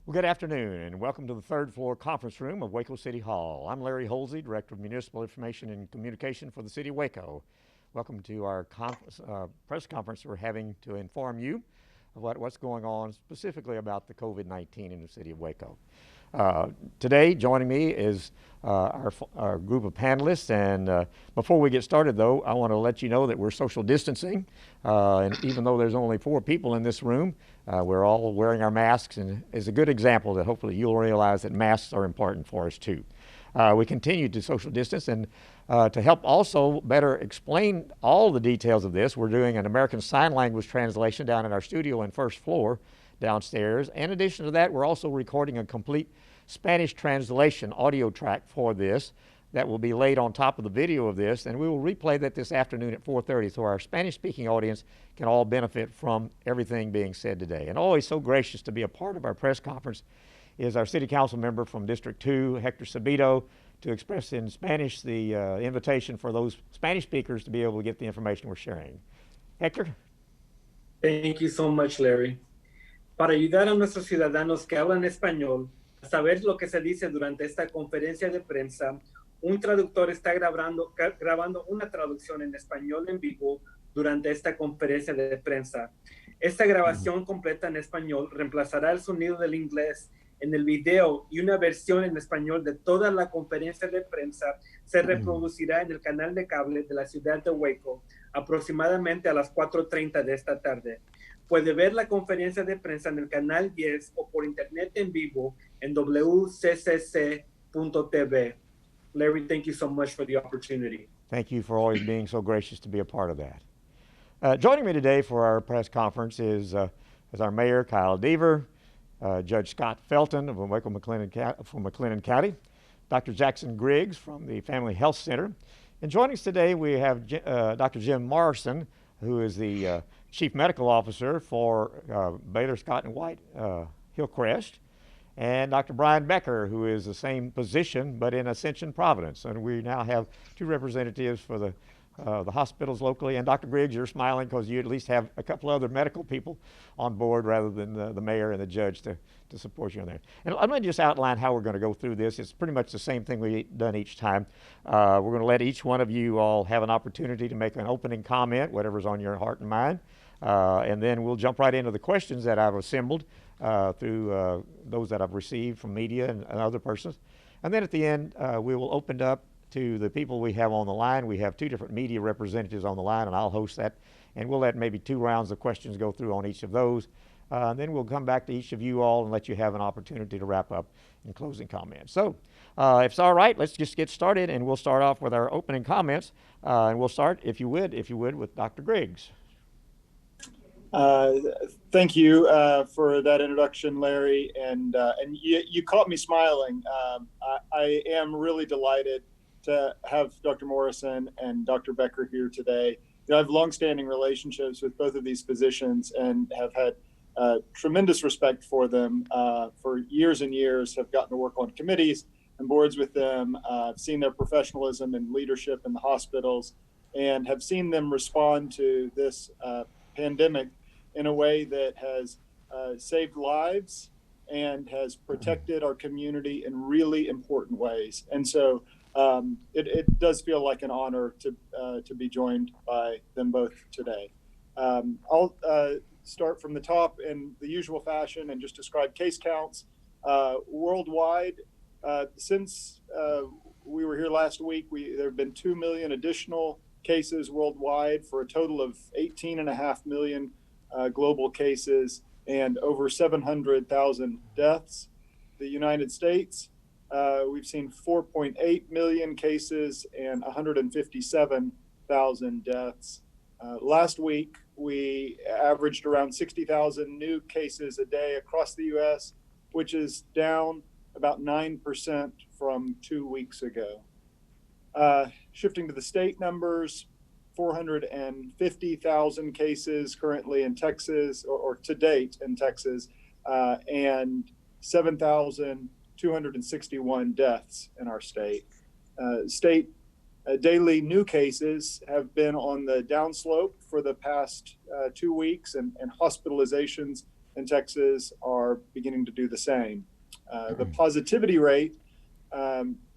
Well, good afternoon, and welcome to the third floor conference room of Waco City Hall. I'm Larry Holsey, Director of Municipal Information and Communication for the City of Waco. Welcome to our press conference we're having to inform you of what's going on specifically about the COVID-19 in the City of Waco. Today, joining me is our group of panelists, and before we get started, though, I want to let you know that we're social distancing, and even though there's only 4 people in this room, we're all wearing our masks, and is a good example that hopefully you'll realize that masks are important for us too. We continue to social distance, and to help also better explain all the details of this, we're doing an American Sign Language translation down in our studio on first floor downstairs. In addition to that, we're also recording a complete Spanish translation audio track for this that will be laid on top of the video of this, and we will replay that this afternoon at 4:30 so our Spanish-speaking audience can all benefit from everything being said today. And always so gracious to be a part of our press conference is our City Council member from District 2, Hector Sabito, to express in Spanish the invitation for those Spanish speakers to be able to get the information we're sharing. Hector? Thank you so much, Larry. Para ayudar a nuestros ciudadanos que hablan español a saber lo que se dice durante esta conferencia de prensa, un traductor está grabando una traducción en español en vivo durante esta conferencia de prensa. Esta grabación completa en español reemplazará el sonido del inglés en el video, y una versión en español de toda la conferencia de prensa se reproducirá en el canal de cable de la ciudad de Waco aproximadamente a las 4:30 de esta tarde. Puede ver la conferencia de prensa en el canal 10 o por internet en vivo en wccc.tv. Larry, thank you so much for the opportunity. Thank you for always being so gracious to be a part of that. Joining me today for our press conference is our Mayor, Kyle Deaver, Judge Scott Felton of Waco from Mclennan County, Dr. Jackson Griggs from the Family Health Center, and joining us today we have Dr. Jim Morrison, who is the Chief Medical Officer for Baylor Scott and White Hillcrest, and Dr. Brian Becker, who is the same position but in Ascension Providence. And we now have 2 representatives for the hospitals locally. And Dr. Griggs, you're smiling because you at least have a couple other medical people on board rather than the mayor and the judge to support you on there. And I'm going to just outline how we're going to go through this. It's pretty much the same thing we've done each time. We're going to let each one of you all have an opportunity to make an opening comment, whatever's on your heart and mind. And then we'll jump right into the questions that I've assembled through those that I've received from media and other persons. And then at the end, we will open up to the people we have on the line. We have 2 different media representatives on the line, and I'll host that. And we'll let maybe 2 rounds of questions go through on each of those. And then we'll come back to each of you all and let you have an opportunity to wrap up in closing comments. So if it's all right, let's just get started, and we'll start off with our opening comments. And we'll start, if you would, with Dr. Griggs. Thank you for that introduction, Larry, and you caught me smiling. I am really delighted to have Dr. Morrison and Dr. Becker here today. I have longstanding relationships with both of these physicians and have had tremendous respect for them for years and years, have gotten to work on committees and boards with them, seen their professionalism and leadership in the hospitals, and have seen them respond to this pandemic in a way that has saved lives and has protected our community in really important ways. And so it does feel like an honor to be joined by them both today. I'll start from the top in the usual fashion and just describe case counts. Worldwide, since we were here last week, there have been 2 million additional cases worldwide for a total of 18.5 million global cases and over 700,000 deaths. The United States, we've seen 4.8 million cases and 157,000 deaths. Last week, we averaged around 60,000 new cases a day across the U.S., which is down about 9% from 2 weeks ago. Shifting to the state numbers, 450,000 cases currently in Texas, or to date in Texas, and 7,261 deaths in our state. State daily new cases have been on the downslope for the past 2 weeks, and hospitalizations in Texas are beginning to do the same. The positivity rate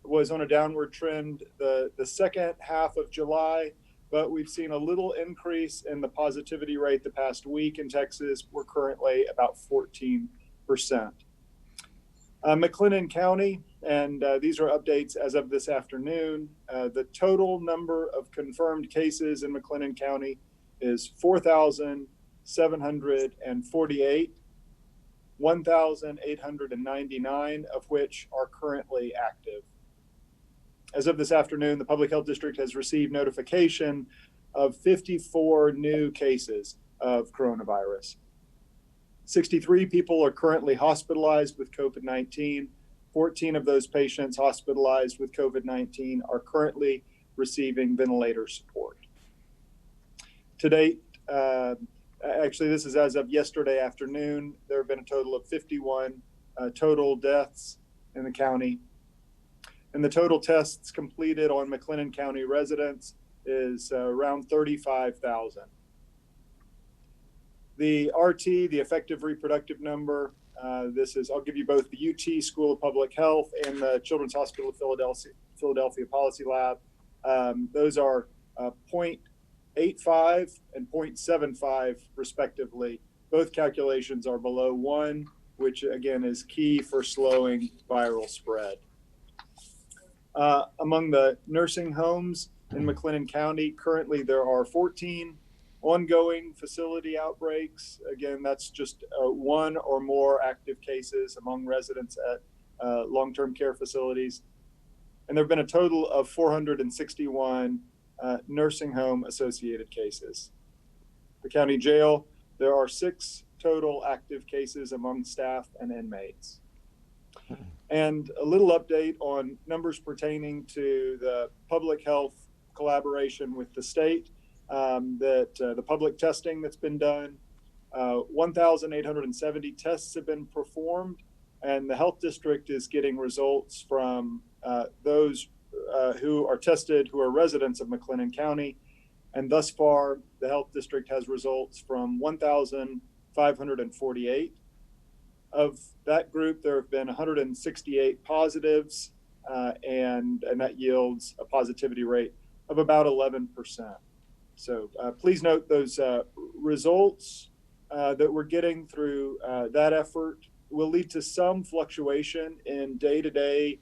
was on a downward trend the second half of July, but we've seen a little increase in the positivity rate the past week in Texas. We're currently about 14%. Mclennan County, and these are updates as of this afternoon. The total number of confirmed cases in Mclennan County is 4,748, 1,899 of which are currently active. As of this afternoon, the Public Health District has received notification of 54 new cases of coronavirus. 63 people are currently hospitalized with COVID-19. 14 of those patients hospitalized with COVID-19 are currently receiving ventilator support. To date, actually this is as of yesterday afternoon, there have been a total of 51 total deaths in the county. And the total tests completed on Mclennan County residents is around 35,000. The RT, the effective reproductive number, I'll give you both the UT School of Public Health and the Children's Hospital of Philadelphia Policy Lab. Those are 0.85 and 0.75 respectively. Both calculations are below 1, which again is key for slowing viral spread. Among the nursing homes in Mclennan County, currently there are 14 ongoing facility outbreaks. Again, that's just one or more active cases among residents at long-term care facilities. And there have been a total of 461 nursing home associated cases. The county jail, there are 6 total active cases among staff and inmates. And a little update on numbers pertaining to the public health collaboration with the state, the public testing that's been done. 1,870 tests have been performed, and the health district is getting results from those who are tested who are residents of Mclennan County. And thus far, the health district has results from 1,548. Of that group, there have been 168 positives, and that yields a positivity rate of about 11%. So please note those results that we're getting through that effort will lead to some fluctuation in day-to-day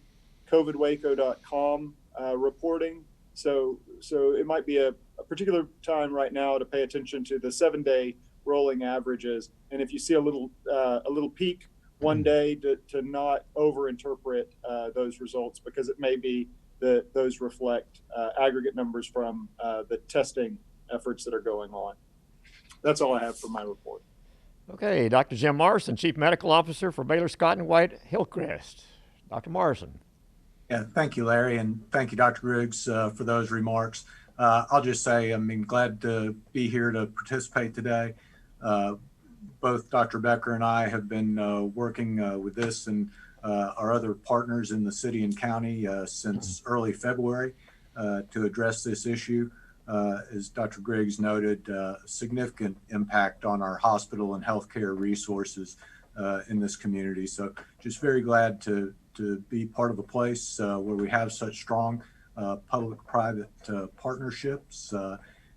COVIDwaco.com reporting. So it might be a particular time right now to pay attention to the 7-day rolling averages. And if you see a little peak one day, to not overinterpret those results, because it may be that those reflect aggregate numbers from the testing efforts that are going on. That's all I have for my report. Okay, Dr. Jim Morrison, Chief Medical Officer for Baylor Scott and White Hillcrest. Dr. Morrison. Yeah, thank you, Larry, and thank you, Dr. Griggs, for those remarks. I'll just say I'm glad to be here to participate today. Both Dr. Becker and I have been working with this and our other partners in the city and county since early February to address this issue. As Dr. Griggs noted, significant impact on our hospital and healthcare resources in this community. So just very glad to be part of a place where we have such strong public-private partnerships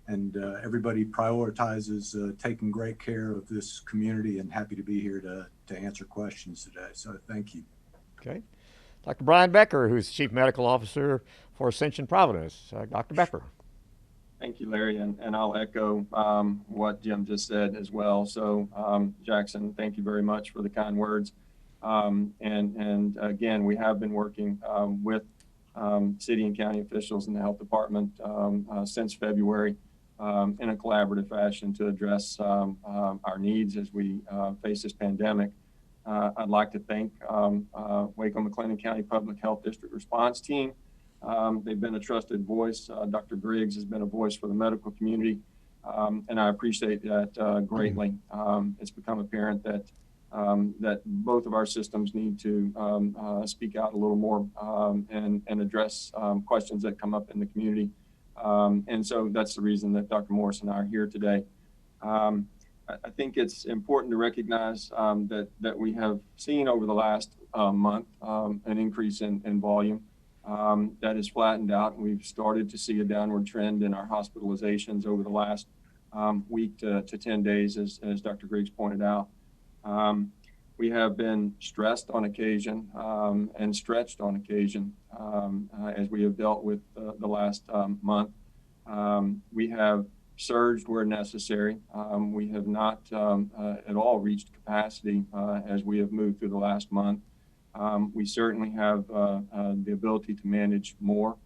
and everybody prioritizes taking great care of this community, and happy to be here to answer questions today. So thank you. Okay. Dr. Brian Becker, who's Chief Medical Officer for Ascension Providence. Dr. Becker. Thank you, Larry, and I'll echo what Jim just said as well. So Jackson, thank you very much for the kind words. And again, we have been working with city and county officials in the health department since February in a collaborative fashion to address our needs as we face this pandemic. I'd like to thank Waco-Mclennan County Public Health District Response Team. They've been a trusted voice. Dr. Griggs has been a voice for the medical community, and I appreciate that greatly. It's become apparent that that both of our systems need to speak out a little more and address questions that come up in the community. And so that's the reason that Dr. Morris and I are here today. I think it's important to recognize that we have seen over the last month an increase in volume that has flattened out, and we've started to see a downward trend in our hospitalizations over the last week to 10 days, as Dr. Griggs pointed out. We have been stressed on occasion and stretched on occasion as we have dealt with the last month. We have surged where necessary. We have not at all reached capacity as we have moved through the last month. We certainly have the ability to manage more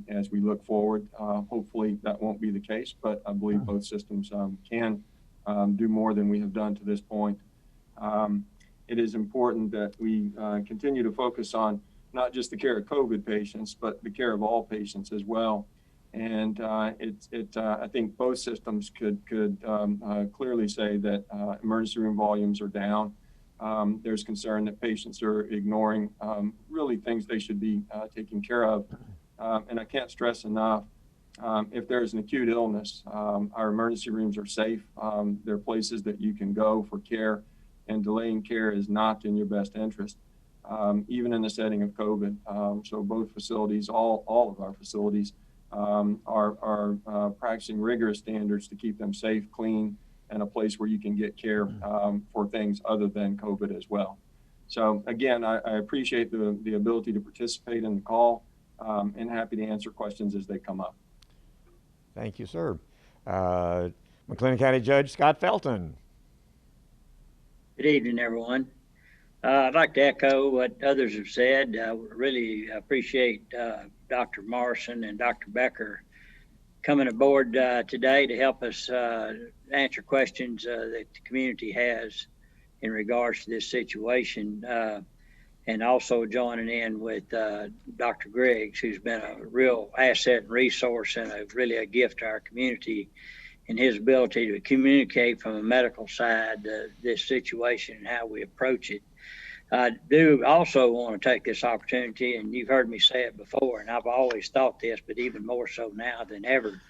as we look forward. Hopefully that won't be the case, but I believe both systems can do more than we have done to this point. It is important that we continue to focus on not just the care of COVID patients, but the care of all patients as well. And I think both systems could clearly say that emergency room volumes are down. There's concern that patients are ignoring really things they should be taking care of. And I can't stress enough, if there's an acute illness, our emergency rooms are safe. They're places that you can go for care, and delaying care is not in your best interest, even in the setting of COVID. So both facilities, all of our facilities, are practicing rigorous standards to keep them safe, clean, and a place where you can get care for things other than COVID as well. So again, I appreciate the ability to participate in the call and happy to answer questions as they come up. Thank you, sir. McLennan County Judge Scott Felton. Good evening, everyone. I'd like to echo what others have said. I really appreciate Dr. Morrison and Dr. Becker coming aboard today to help us answer questions that the community has in regards to this situation, and also joining in with Dr. Griggs, who's been a real asset and resource and really a gift to our community in his ability to communicate from a medical side this situation and how we approach it. I do also want to take this opportunity, and you've heard me say it before, and I've always thought this, but even more so now than ever,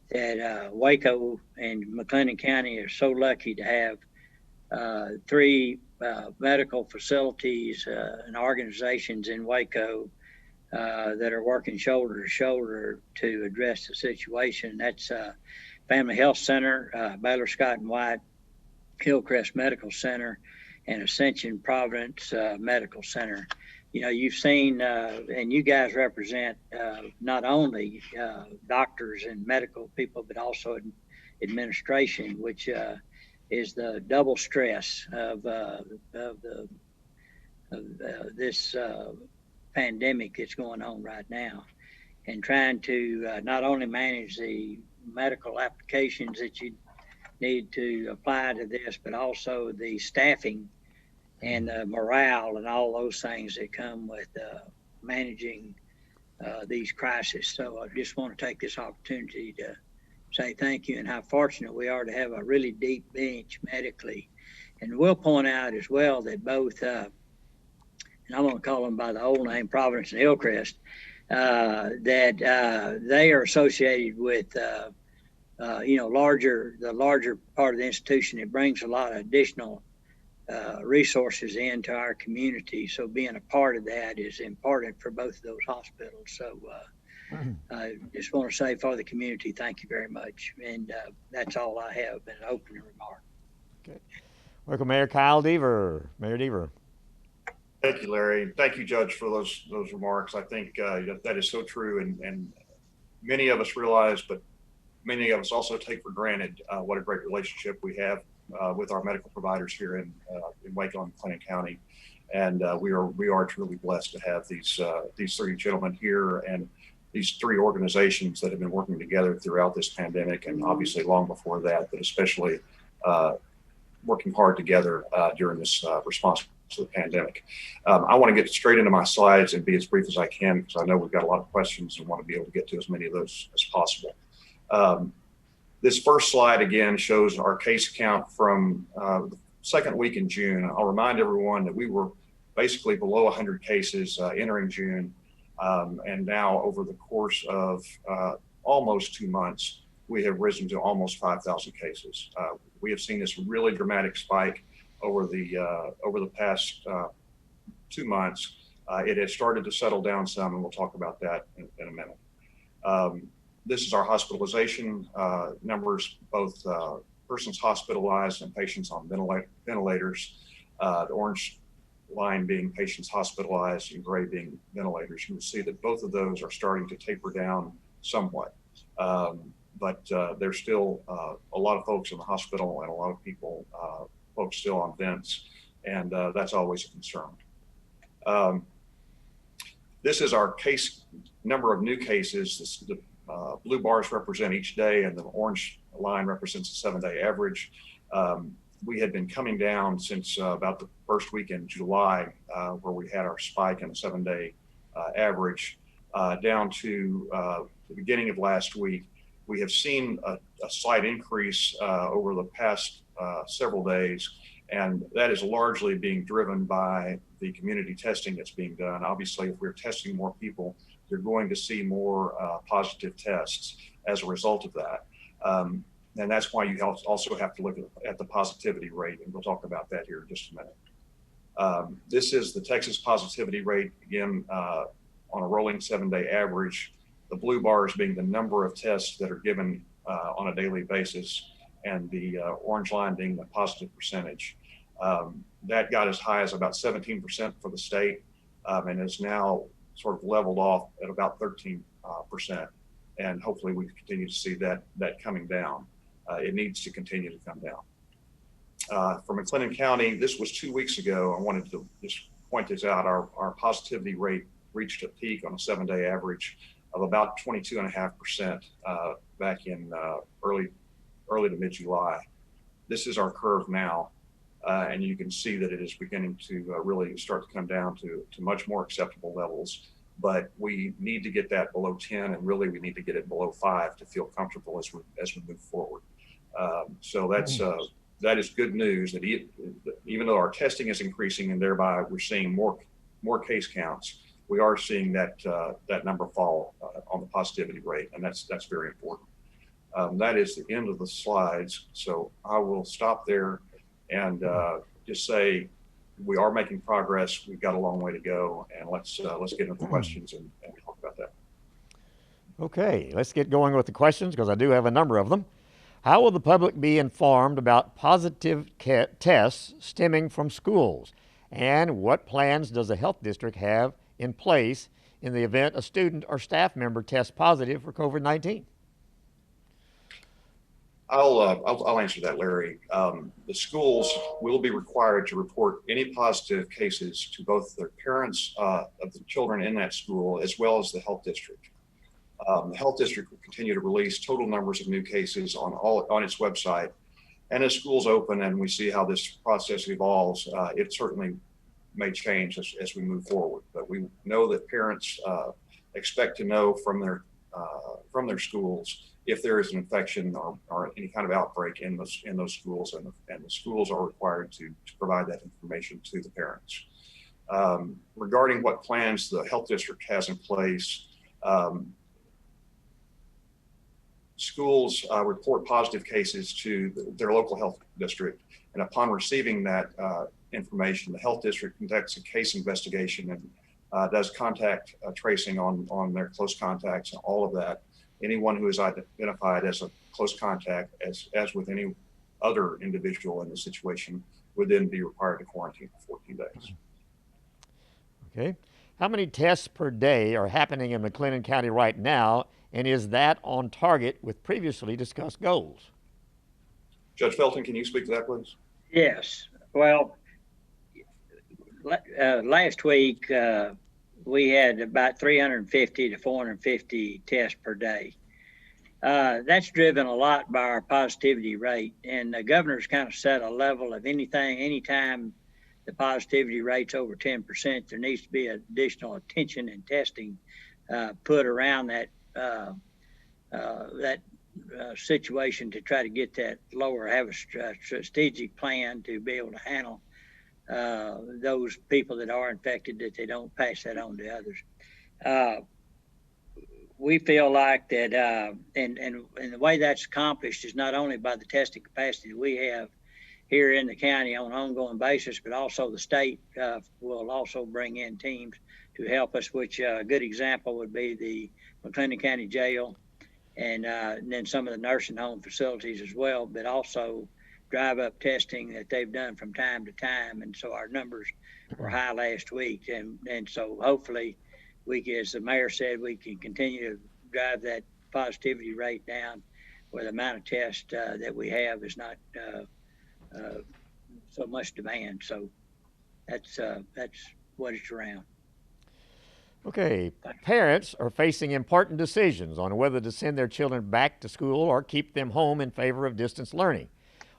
that Waco and McLennan County are so lucky to have three medical facilities and organizations in Waco that are working shoulder to shoulder to address the situation. That's Family Health Center, Baylor Scott and White, Hillcrest Medical Center, and Ascension Providence Medical Center. You know, you've seen, and you guys represent not only doctors and medical people, but also administration, which is the double stress of this pandemic that's going on right now, and trying to not only manage the medical applications that you need to apply to this, but also the staffing and morale and all those things that come with managing these crises. So I just want to take this opportunity to say thank you and how fortunate we are to have a really deep bench medically. And we'll point out as well that both, and I'm going to call them by the old name, Providence and Hillcrest, that they are associated with the larger part of the institution. It brings a lot of additional resources into our community. So being a part of that is important for both of those hospitals. So I just want to say for the community, thank you very much. And that's all I have in an opening remark. Okay. Welcome, Mayor Kyle Deaver. Mayor Deaver. Thank you, Larry. Thank you, Judge, for those remarks. I think that is so true, and many of us realize, but many of us also take for granted what a great relationship we have with our medical providers here in Waco and McLennan County, and we are truly blessed to have these three gentlemen here and these three organizations that have been working together throughout this pandemic, and obviously long before that, but especially working hard together during this response to the pandemic. I want to get straight into my slides and be as brief as I can, because I know we've got a lot of questions and want to be able to get to as many of those as possible. This first slide again shows our case count from the second week in June. I'll remind everyone that we were basically below 100 cases entering June, and now over the course of almost 2 months, we have risen to almost 5,000 cases. we have seen this really dramatic spike over the past 2 months. It has started to settle down some, and we'll talk about that in a minute. This is our hospitalization numbers, both persons hospitalized and patients on ventilators. The orange line being patients hospitalized and gray being ventilators. You can see that both of those are starting to taper down somewhat. But there's still a lot of folks in the hospital and a lot of folks still on vents, and that's always a concern. This is our case number of new cases. The blue bars represent each day, and the orange line represents a 7-day average. We had been coming down since about the first week in July, where we had our spike in the 7-day average, down to the beginning of last week. We have seen a slight increase over the past several days, and that is largely being driven by the community testing that's being done. Obviously, if we're testing more people, you're going to see more positive tests as a result of that. And that's why you also have to look at the positivity rate, and we'll talk about that here in just a minute. This is the Texas positivity rate, again, on a rolling 7-day average. The blue bars being the number of tests that are given on a daily basis, and the orange line being the positive percentage. That got as high as about 17% for the state, and is now sort of leveled off at about 13%. And hopefully we continue to see that coming down. It needs to continue to come down. For Mclennan County, this was 2 weeks ago. I wanted to just point this out. Our positivity rate reached a peak on a 7-day average of about 22.5% back in early to mid-July. This is our curve now, and you can see that it is beginning to really start to come down to much more acceptable levels. But we need to get that below 10, and really we need to get it below 5 to feel comfortable as we move forward. So that is good news, that even though our testing is increasing and thereby we're seeing more case counts, we are seeing that number fall on the positivity rate, and that's very important. That is the end of the slides, so I will stop there and just say we are making progress. We've got a long way to go, and let's get into the questions and talk about that. Okay, let's get going with the questions, because I do have a number of them. How will the public be informed about positive tests stemming from schools? And what plans does the health district have in place in the event a student or staff member tests positive for COVID-19? I'll answer that, Larry. The schools will be required to report any positive cases to both their parents of the children in that school, as well as the health district. The health district will continue to release total numbers of new cases on its website. And as schools open and we see how this process evolves, it certainly may change as we move forward. But we know that parents expect to know from their schools if there is an infection or any kind of outbreak in those schools, and the schools are required to provide that information to the parents. Regarding what plans the health district has in place, schools report positive cases to their local health district, and upon receiving that information, the health district conducts a case investigation and does contact tracing on their close contacts and all of that. Anyone who is identified as a close contact, as with any other individual in the situation, would then be required to quarantine for 14 days. Okay. How many tests per day are happening in Mclennan County right now, and is that on target with previously discussed goals? Judge Felton, can you speak to that, please? Yes. Well, last week, we had about 350 to 450 tests per day. That's driven a lot by our positivity rate, and the governor's kind of set a level of anytime the positivity rate's over 10%, there needs to be additional attention and testing put around that situation to try to get that lower, have a strategic plan to be able to handle those people that are infected, that they don't pass that on to others. we feel like that, and the way that's accomplished is not only by the testing capacity we have here in the county on an ongoing basis, but also the state will also bring in teams to help us, which a good example would be the Mclennan County Jail and then some of the nursing home facilities as well, but also drive-up testing that they've done from time to time. And so our numbers were high last week. And so hopefully we, as the mayor said, we can continue to drive that positivity rate down where the amount of tests that we have is not so much demand. So that's what it's around. Okay, parents are facing important decisions on whether to send their children back to school or keep them home in favor of distance learning.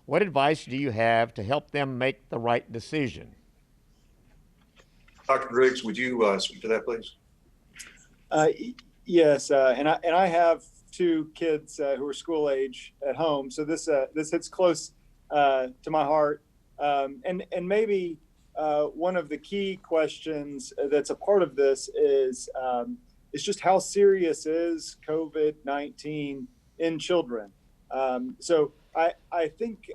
What advice do you have to help them make the right decision? Dr. Griggs, would you speak to that, please? Yes, and I have two kids who are school age at home, so this hits close to my heart. And maybe one of the key questions that's a part of this is just how serious is COVID-19 in children? So I think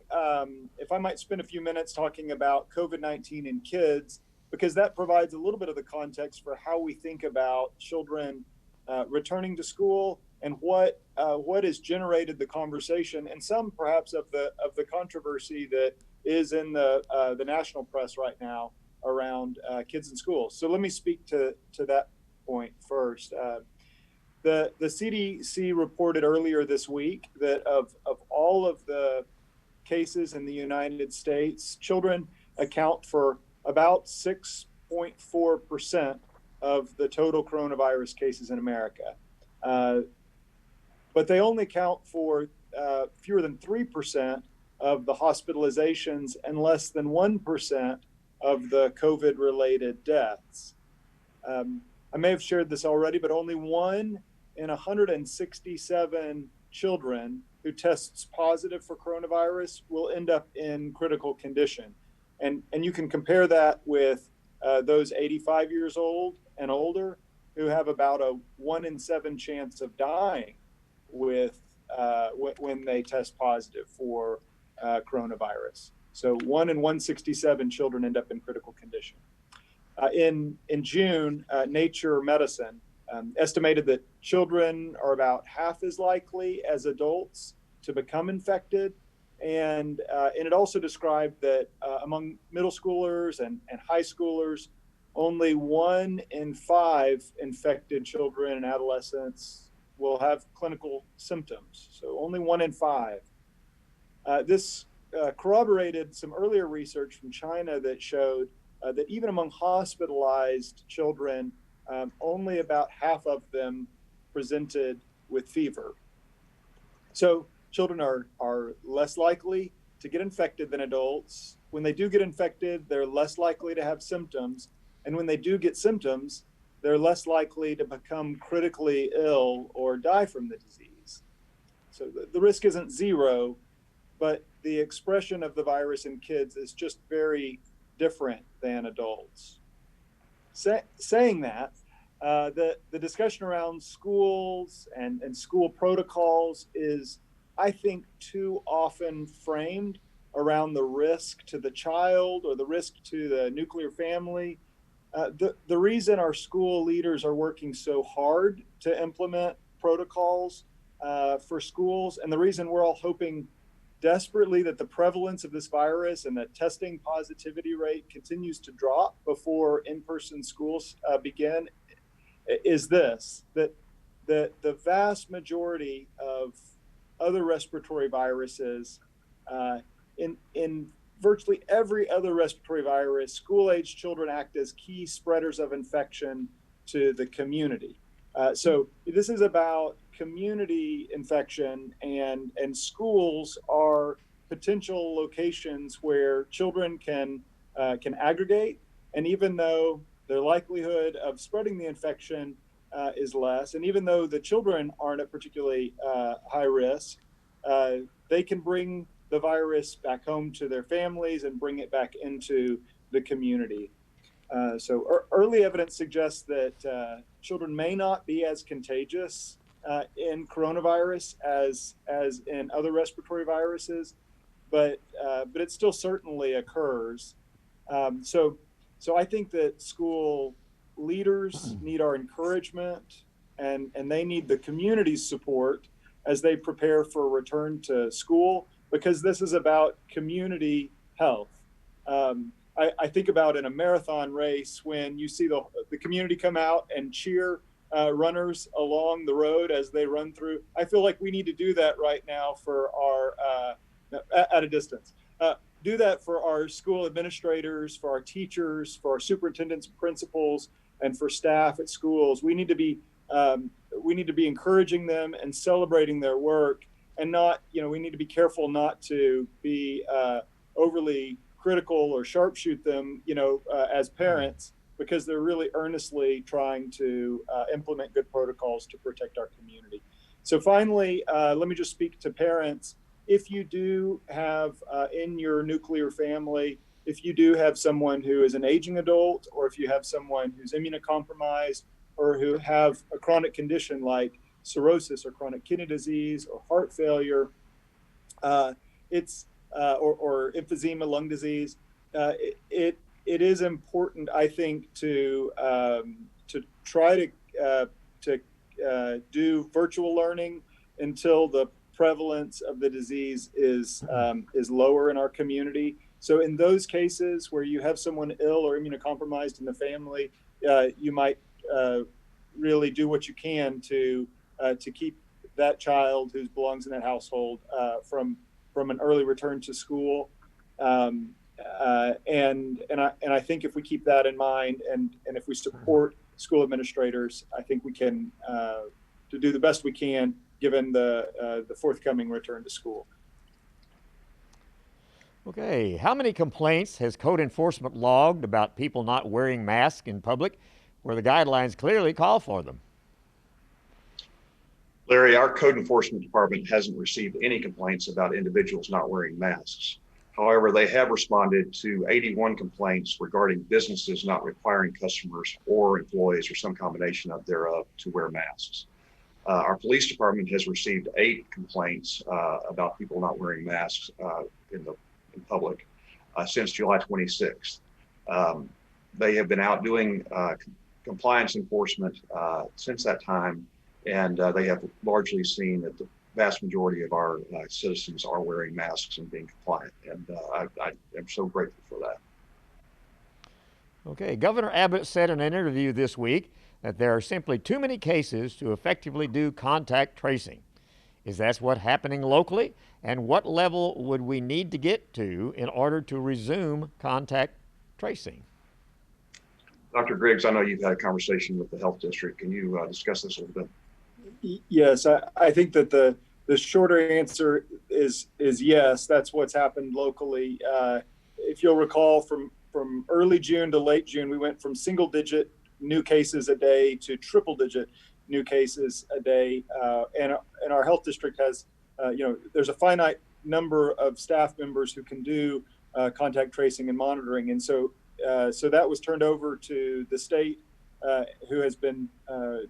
if I might spend a few minutes talking about COVID-19 in kids, because that provides a little bit of the context for how we think about children returning to school and what has generated the conversation and some perhaps of the controversy that is in the national press right now around kids in schools. So let me speak to that point first. The CDC reported earlier this week that of all of the cases in the United States, children account for about 6.4% of the total coronavirus cases in America. But they only account for fewer than 3% of the hospitalizations and less than 1% of the COVID-related deaths. I may have shared this already, but only 1 in 167 children who tests positive for coronavirus will end up in critical condition. And you can compare that with those 85 years old and older who have about a 1 in 7 chance of dying with when they test positive for coronavirus. So 1 in 167 children end up in critical condition. In June, Nature Medicine estimated that children are about half as likely as adults to become infected. And it also described that among middle schoolers and high schoolers, only 1 in 5 infected children and adolescents will have clinical symptoms. So only 1 in 5. This corroborated some earlier research from China that showed that even among hospitalized children, only about half of them presented with fever. So children are less likely to get infected than adults. When they do get infected, they're less likely to have symptoms. And when they do get symptoms, they're less likely to become critically ill or die from the disease. So the risk isn't zero, but the expression of the virus in kids is just very different than adults. Saying that, the discussion around schools and school protocols is, I think, too often framed around the risk to the child or the risk to the nuclear family. The reason our school leaders are working so hard to implement protocols for schools, and the reason we're all hoping desperately that the prevalence of this virus and the testing positivity rate continues to drop before in-person schools begin, is this, that the vast majority of other respiratory viruses, in virtually every other respiratory virus, school-age children act as key spreaders of infection to the community. So this is about community infection, and schools are potential locations where children can aggregate. And even though their likelihood of spreading the infection is less, and even though the children aren't at particularly high risk, they can bring the virus back home to their families and bring it back into the community. Early evidence suggests that children may not be as contagious in coronavirus as in other respiratory viruses, but it still certainly occurs. So I think that school leaders need our encouragement, and they need the community's support as they prepare for a return to school, because this is about community health. I think about in a marathon race, when you see the community come out and cheer runners along the road as they run through. I feel like we need to do that right now for our, at a distance. Do that for our school administrators, for our teachers, for our superintendents, principals, and for staff at schools. We need to be encouraging them and celebrating their work, and not, we need to be careful not to be overly critical or sharpshoot them, as parents, because they're really earnestly trying to implement good protocols to protect our community. So finally, let me just speak to parents. If you do have in your nuclear family, if you do have someone who is an aging adult, or if you have someone who's immunocompromised, or who have a chronic condition like cirrhosis or chronic kidney disease or heart failure, or emphysema, lung disease, it is important, I think, to try to do virtual learning until the prevalence of the disease is lower in our community. So in those cases where you have someone ill or immunocompromised in the family, you might really do what you can to keep that child who belongs in that household from an early return to school. And I think if we keep that in mind, and if we support school administrators, I think we can to do the best we can given the forthcoming return to school. Okay, how many complaints has code enforcement logged about people not wearing masks in public where the guidelines clearly call for them? Larry, our code enforcement department hasn't received any complaints about individuals not wearing masks. However, they have responded to 81 complaints regarding businesses not requiring customers or employees, or some combination of thereof, to wear masks. Our police department has received 8 complaints about people not wearing masks in public since July 26th. They have been out doing compliance enforcement since that time, and they have largely seen that the vast majority of our citizens are wearing masks and being compliant, and I am so grateful for that. Okay, Governor Abbott said in an interview this week that there are simply too many cases to effectively do contact tracing. Is that what's happening locally? And what level would we need to get to in order to resume contact tracing? Dr. Griggs, I know you've had a conversation with the health district. Can you discuss this a little bit? Yes, I think that the shorter answer is yes. That's what's happened locally. If you'll recall, from early June to late June, we went from single-digit new cases a day to triple-digit new cases a day, and our health district has, there's a finite number of staff members who can do contact tracing and monitoring, and so that was turned over to the state, who has been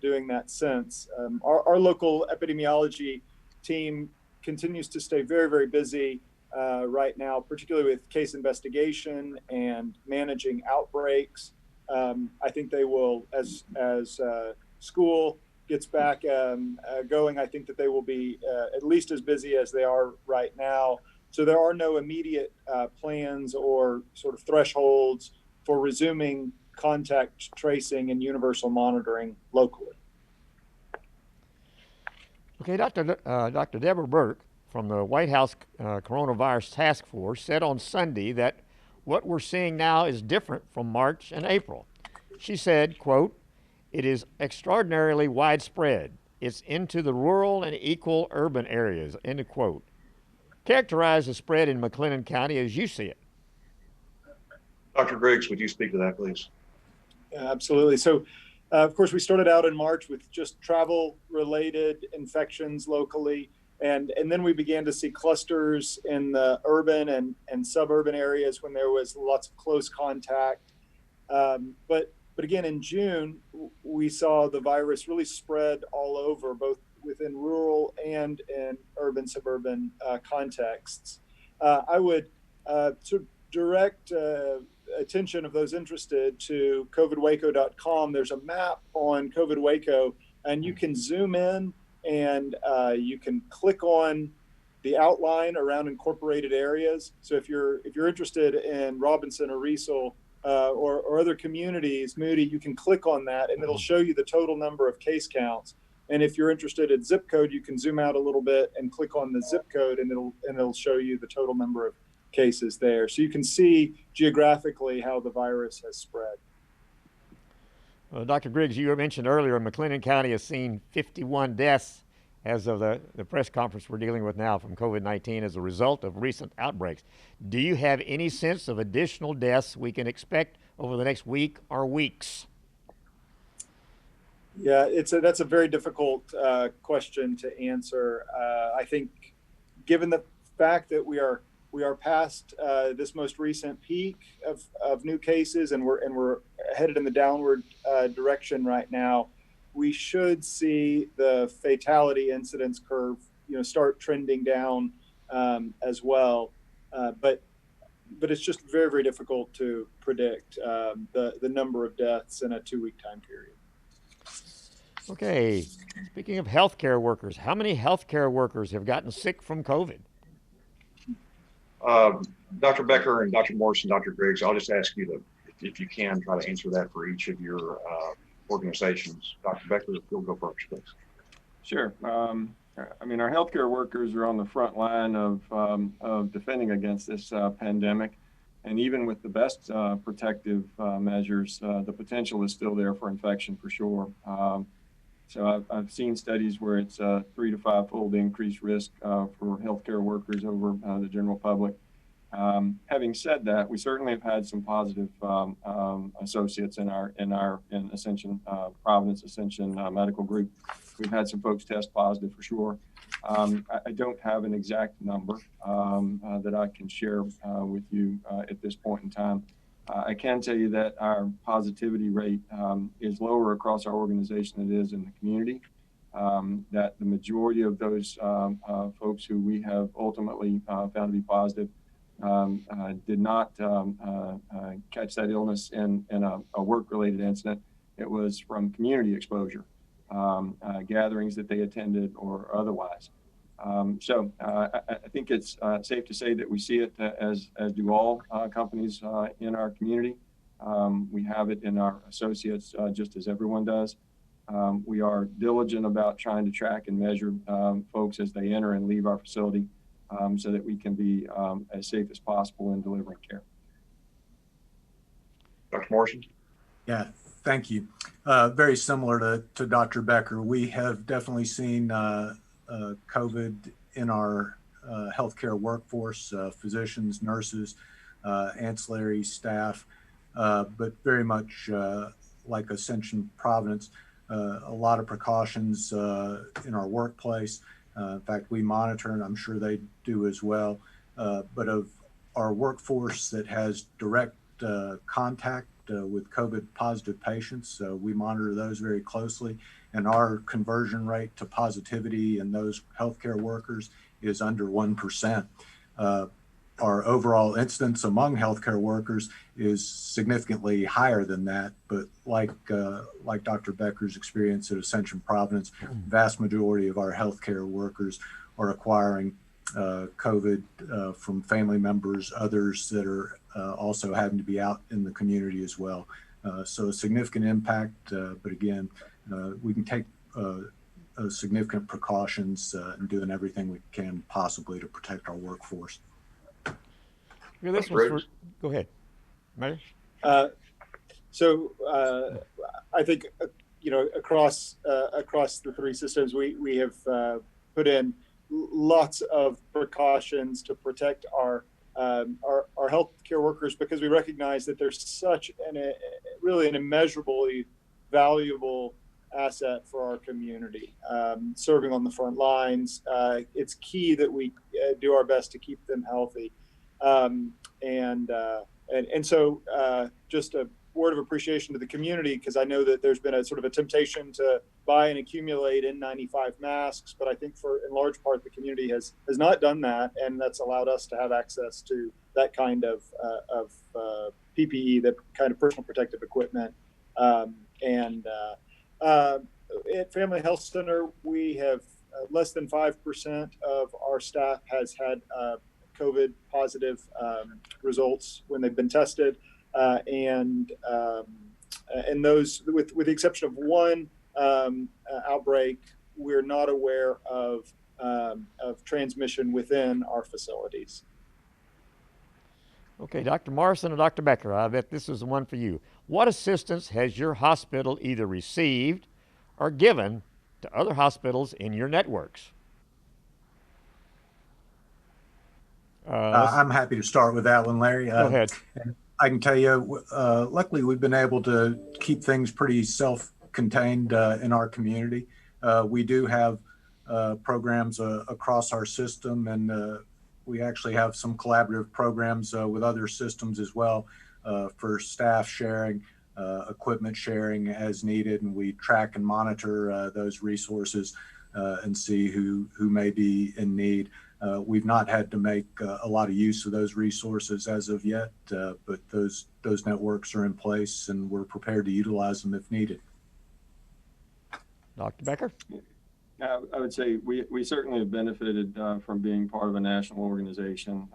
doing that since. Our local epidemiology team continues to stay very, very busy right now, particularly with case investigation and managing outbreaks. I think they will, as school gets back going, I think that they will be at least as busy as they are right now. So there are no immediate plans or sort of thresholds for resuming contact tracing and universal monitoring locally. Okay, Dr. Deborah Burke from the White House Coronavirus Task Force said on Sunday that what we're seeing now is different from March and April. She said, quote, "It is extraordinarily widespread. It's into the rural and equal urban areas," end of quote. Characterize the spread in Mclennan County as you see it. Dr. Griggs, would you speak to that, please? Absolutely. So, of course, we started out in March with just travel-related infections locally, and then we began to see clusters in the urban and suburban areas when there was lots of close contact. But again, in June, we saw the virus really spread all over, both within rural and in urban, suburban contexts. I would sort of direct attention of those interested to covidwaco.com. There's a map on COVID Waco, and you can zoom in and you can click on the outline around incorporated areas. So if you're interested in Robinson or Riesel or other communities, Moody, you can click on that and it'll show you the total number of case counts. And if you're interested in zip code, you can zoom out a little bit and click on the zip code, and it'll show you the total number of cases there. So you can see geographically how the virus has spread. Well, Dr. Griggs, you mentioned earlier, Mclennan County has seen 51 deaths as of the press conference we're dealing with now from COVID-19 as a result of recent outbreaks. Do you have any sense of additional deaths we can expect over the next week or weeks? Yeah, that's a very difficult question to answer. I think, given the fact that we are past this most recent peak of new cases, and we're headed in the downward direction right now, we should see the fatality incidence curve, start trending down as well. But it's just very, very difficult to predict the number of deaths in a 2-week time period. Okay, speaking of healthcare workers, how many healthcare workers have gotten sick from COVID? Dr. Becker and Dr. Morrison, Dr. Griggs, I'll just ask you to, if you can, try to answer that for each of your organizations. Dr. Becker, if you'll go first, please. Sure. I mean, our healthcare workers are on the front line of defending against this pandemic. And even with the best protective measures, the potential is still there for infection for sure. So I've seen studies where it's a 3 to 5-fold increased risk for healthcare workers over the general public. Having said that, we certainly have had some positive associates in Ascension, Providence Ascension Medical Group. We've had some folks test positive for sure. I don't have an exact number that I can share with you at this point in time. I can tell you that our positivity rate is lower across our organization than it is in the community. That the majority of those folks who we have ultimately found to be positive did not catch that illness in a work-related incident. It was from community exposure, gatherings that they attended or otherwise. So I think it's safe to say that we see it as do all companies in our community. We have it in our associates just as everyone does. We are diligent about trying to track and measure folks as they enter and leave our facility so that we can be as safe as possible in delivering care. Dr. Morrison? Yeah, thank you. Very similar to Dr. Becker. We have definitely seen COVID in our healthcare workforce, physicians, nurses, ancillary staff, but very much like Ascension Providence, a lot of precautions in our workplace. In fact, we monitor, and I'm sure they do as well, but of our workforce that has direct contact with COVID positive patients, we monitor those very closely. And our conversion rate to positivity in those healthcare workers is under 1%. Our overall incidence among healthcare workers is significantly higher than that. But like Dr. Becker's experience at Ascension Providence, vast majority of our healthcare workers are acquiring COVID from family members, others that are also having to be out in the community as well. So a significant impact, but again, we can take significant precautions and doing everything we can possibly to protect our workforce. Yeah, this one's for, go ahead, Mayor. So I think across the three systems, we have put in lots of precautions to protect our healthcare workers, because we recognize that there's such really an immeasurably valuable asset for our community, serving on the front lines. It's key that we do our best to keep them healthy. And so just word of appreciation to the community, because I know that there's been a sort of a temptation to buy and accumulate N95 masks, but I think in large part the community has not done that, and that's allowed us to have access to that kind of PPE, that kind of personal protective equipment. At Family Health Center, we have less than 5% of our staff has had COVID positive results when they've been tested, and those, with the exception of one outbreak, we're not aware of transmission within our facilities. Okay, Dr. Morrison and Dr. Becker, I bet this is the one for you. What assistance has your hospital either received or given to other hospitals in your networks? I'm happy to start with that one, Larry. Go ahead. I can tell you, luckily, we've been able to keep things pretty self-contained in our community. We do have programs across our system, and we actually have some collaborative programs with other systems as well for staff sharing, equipment sharing as needed, and we track and monitor those resources and see who may be in need. We've not had to make a lot of use of those resources as of yet, but those networks are in place, and we're prepared to utilize them if needed. Dr. Becker? I would say we certainly have benefited from being part of a national organization.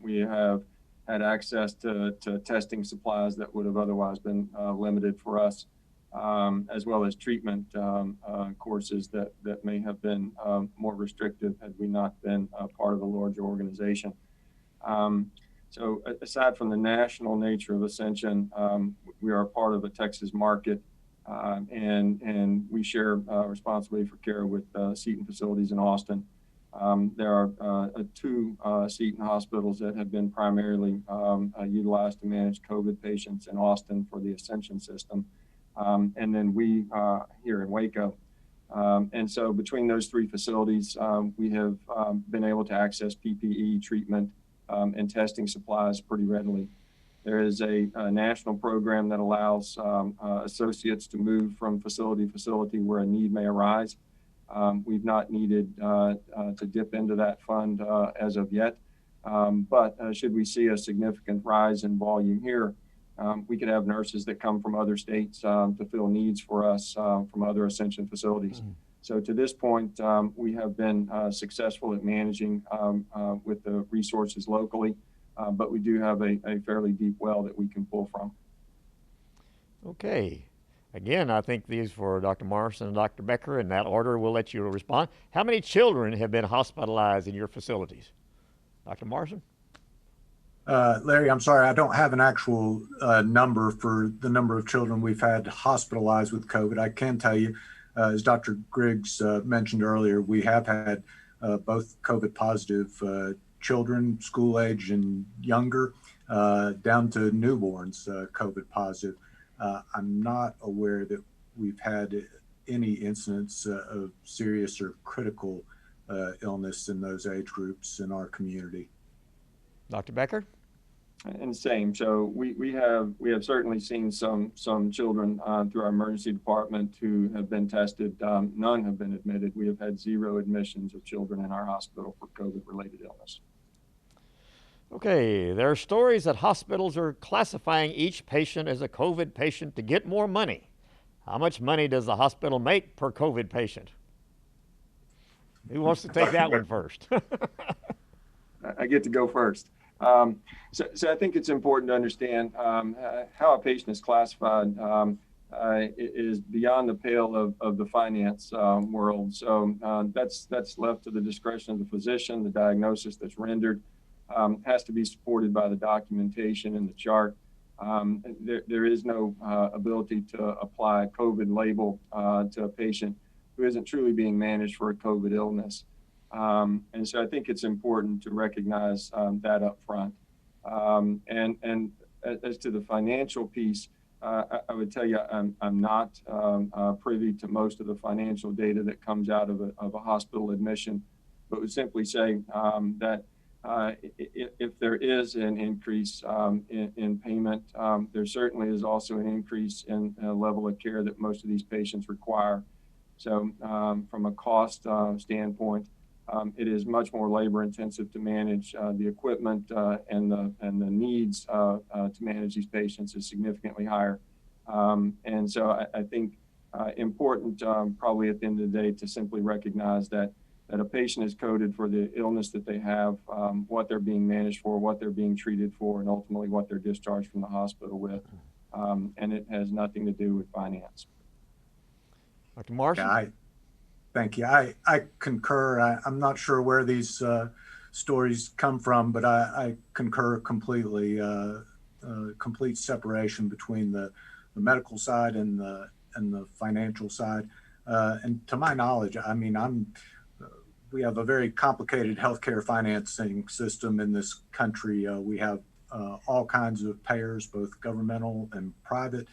We have had access to testing supplies that would have otherwise been limited for us, as well as treatment courses that may have been more restrictive had we not been part of a larger organization. So aside from the national nature of Ascension, we are part of a Texas market, and we share responsibility for care with Seton facilities in Austin. There are two Seton hospitals that have been primarily utilized to manage COVID patients in Austin for the Ascension system. And then we here in Waco. And so between those three facilities, we have been able to access PPE treatment and testing supplies pretty readily. There is a national program that allows associates to move from facility to facility where a need may arise. We've not needed to dip into that fund as of yet, but should we see a significant rise in volume here, we could have nurses that come from other states to fill needs for us from other Ascension facilities. So to this point, we have been successful at managing with the resources locally, but we do have a fairly deep well that we can pull from. Okay. Again, I think these for Dr. Morrison and Dr. Becker. In that order, we'll let you respond. How many children have been hospitalized in your facilities? Dr. Morrison? Larry, I'm sorry, I don't have an actual number for the number of children we've had hospitalized with COVID. I can tell you, as Dr. Griggs mentioned earlier, we have had both COVID positive children, school age and younger, down to newborns, COVID positive. I'm not aware that we've had any incidents of serious or critical illness in those age groups in our community. Dr. Becker? And same. So we have certainly seen some children through our emergency department who have been tested. None have been admitted. We have had 0 admissions of children in our hospital for COVID-related illness. Okay, there are stories that hospitals are classifying each patient as a COVID patient to get more money. How much money does the hospital make per COVID patient? Who wants to take that one first? I get to go first. So I think it's important to understand how a patient is classified is beyond the pale of the finance world. So that's left to the discretion of the physician. The diagnosis that's rendered has to be supported by the documentation and the chart. There is no ability to apply a COVID label to a patient who isn't truly being managed for a COVID illness. And so I think it's important to recognize that up front. And as to the financial piece, I would tell you I'm not privy to most of the financial data that comes out of a hospital admission, but would simply say that if there is an increase in payment, there certainly is also an increase in level of care that most of these patients require. So from a cost standpoint, it is much more labor intensive to manage the equipment and the needs to manage these patients is significantly higher. And so I think important probably at the end of the day to simply recognize that a patient is coded for the illness that they have, what they're being managed for, what they're being treated for, and ultimately what they're discharged from the hospital with. And it has nothing to do with finance. Dr. Marshall? Yeah, thank you. I concur. I'm not sure where these stories come from, but I concur completely. Complete separation between the medical side and the financial side. And to my knowledge, I mean, we have a very complicated healthcare financing system in this country. We have all kinds of payers, both governmental and private.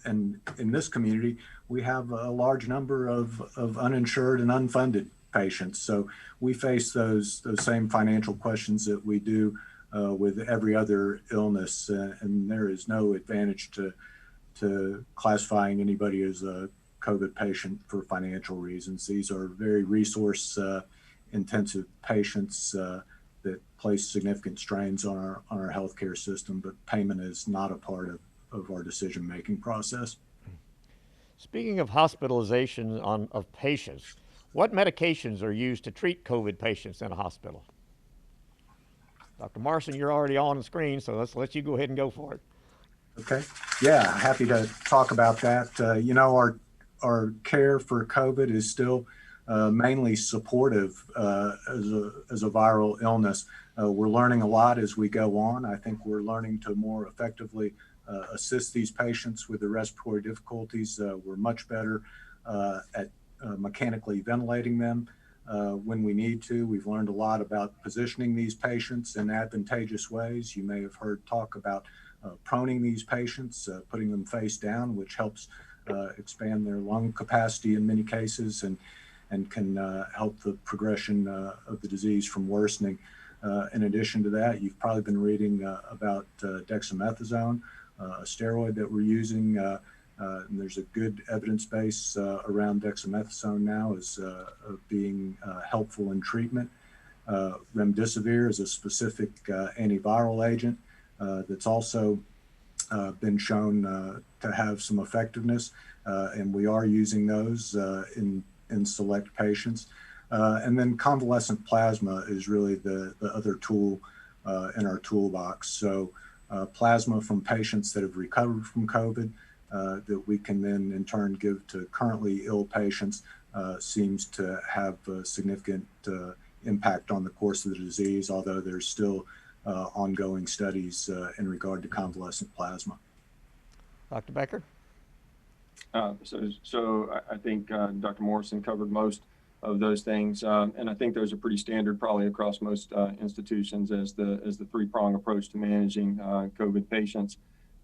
And in this community, we have a large number of uninsured and unfunded patients. So we face those same financial questions that we do with every other illness. And there is no advantage to classifying anybody as a COVID patient for financial reasons. These are very resource intensive patients that place significant strains on our healthcare system, but payment is not a part of our decision-making process. Speaking of hospitalization of patients, what medications are used to treat COVID patients in a hospital? Dr. Marson, you're already on the screen, so let's let you go ahead and go for it. Okay. Yeah, happy to talk about that. You know, our care for COVID is still mainly supportive as a viral illness. We're learning a lot as we go on. I think we're learning to more effectively assist these patients with the respiratory difficulties. We're much better at mechanically ventilating them when we need to. We've learned a lot about positioning these patients in advantageous ways. You may have heard talk about proning these patients, putting them face down, which helps expand their lung capacity in many cases and can help the progression of the disease from worsening. In addition to that, you've probably been reading about dexamethasone, a steroid that we're using. And there's a good evidence base around dexamethasone now as being helpful in treatment. Remdesivir is a specific antiviral agent that's also been shown to have some effectiveness, and we are using those in select patients. And then convalescent plasma is really the other tool in our toolbox. So plasma from patients that have recovered from COVID that we can then in turn give to currently ill patients seems to have a significant impact on the course of the disease, although there's still ongoing studies in regard to convalescent plasma. Dr. Becker? So I think Dr. Morrison covered most of those things, and I think those are pretty standard probably across most institutions as the three-prong approach to managing COVID patients.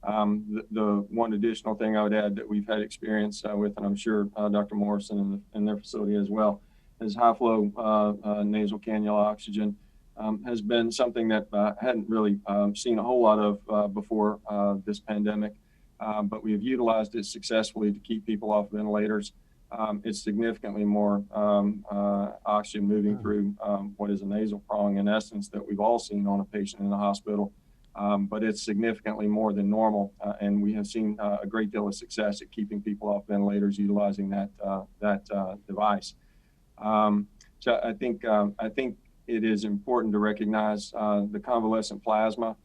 The one additional thing I would add that we've had experience with, and I'm sure Dr. Morrison and their facility as well, is high-flow nasal cannula oxygen has been something that I hadn't really seen a whole lot of before this pandemic, but we have utilized it successfully to keep people off ventilators. It's significantly more oxygen moving through what is a nasal prong in essence that we've all seen on a patient in the hospital, but it's significantly more than normal, and we have seen a great deal of success at keeping people off ventilators utilizing that device. So I think it is important to recognize the convalescent plasma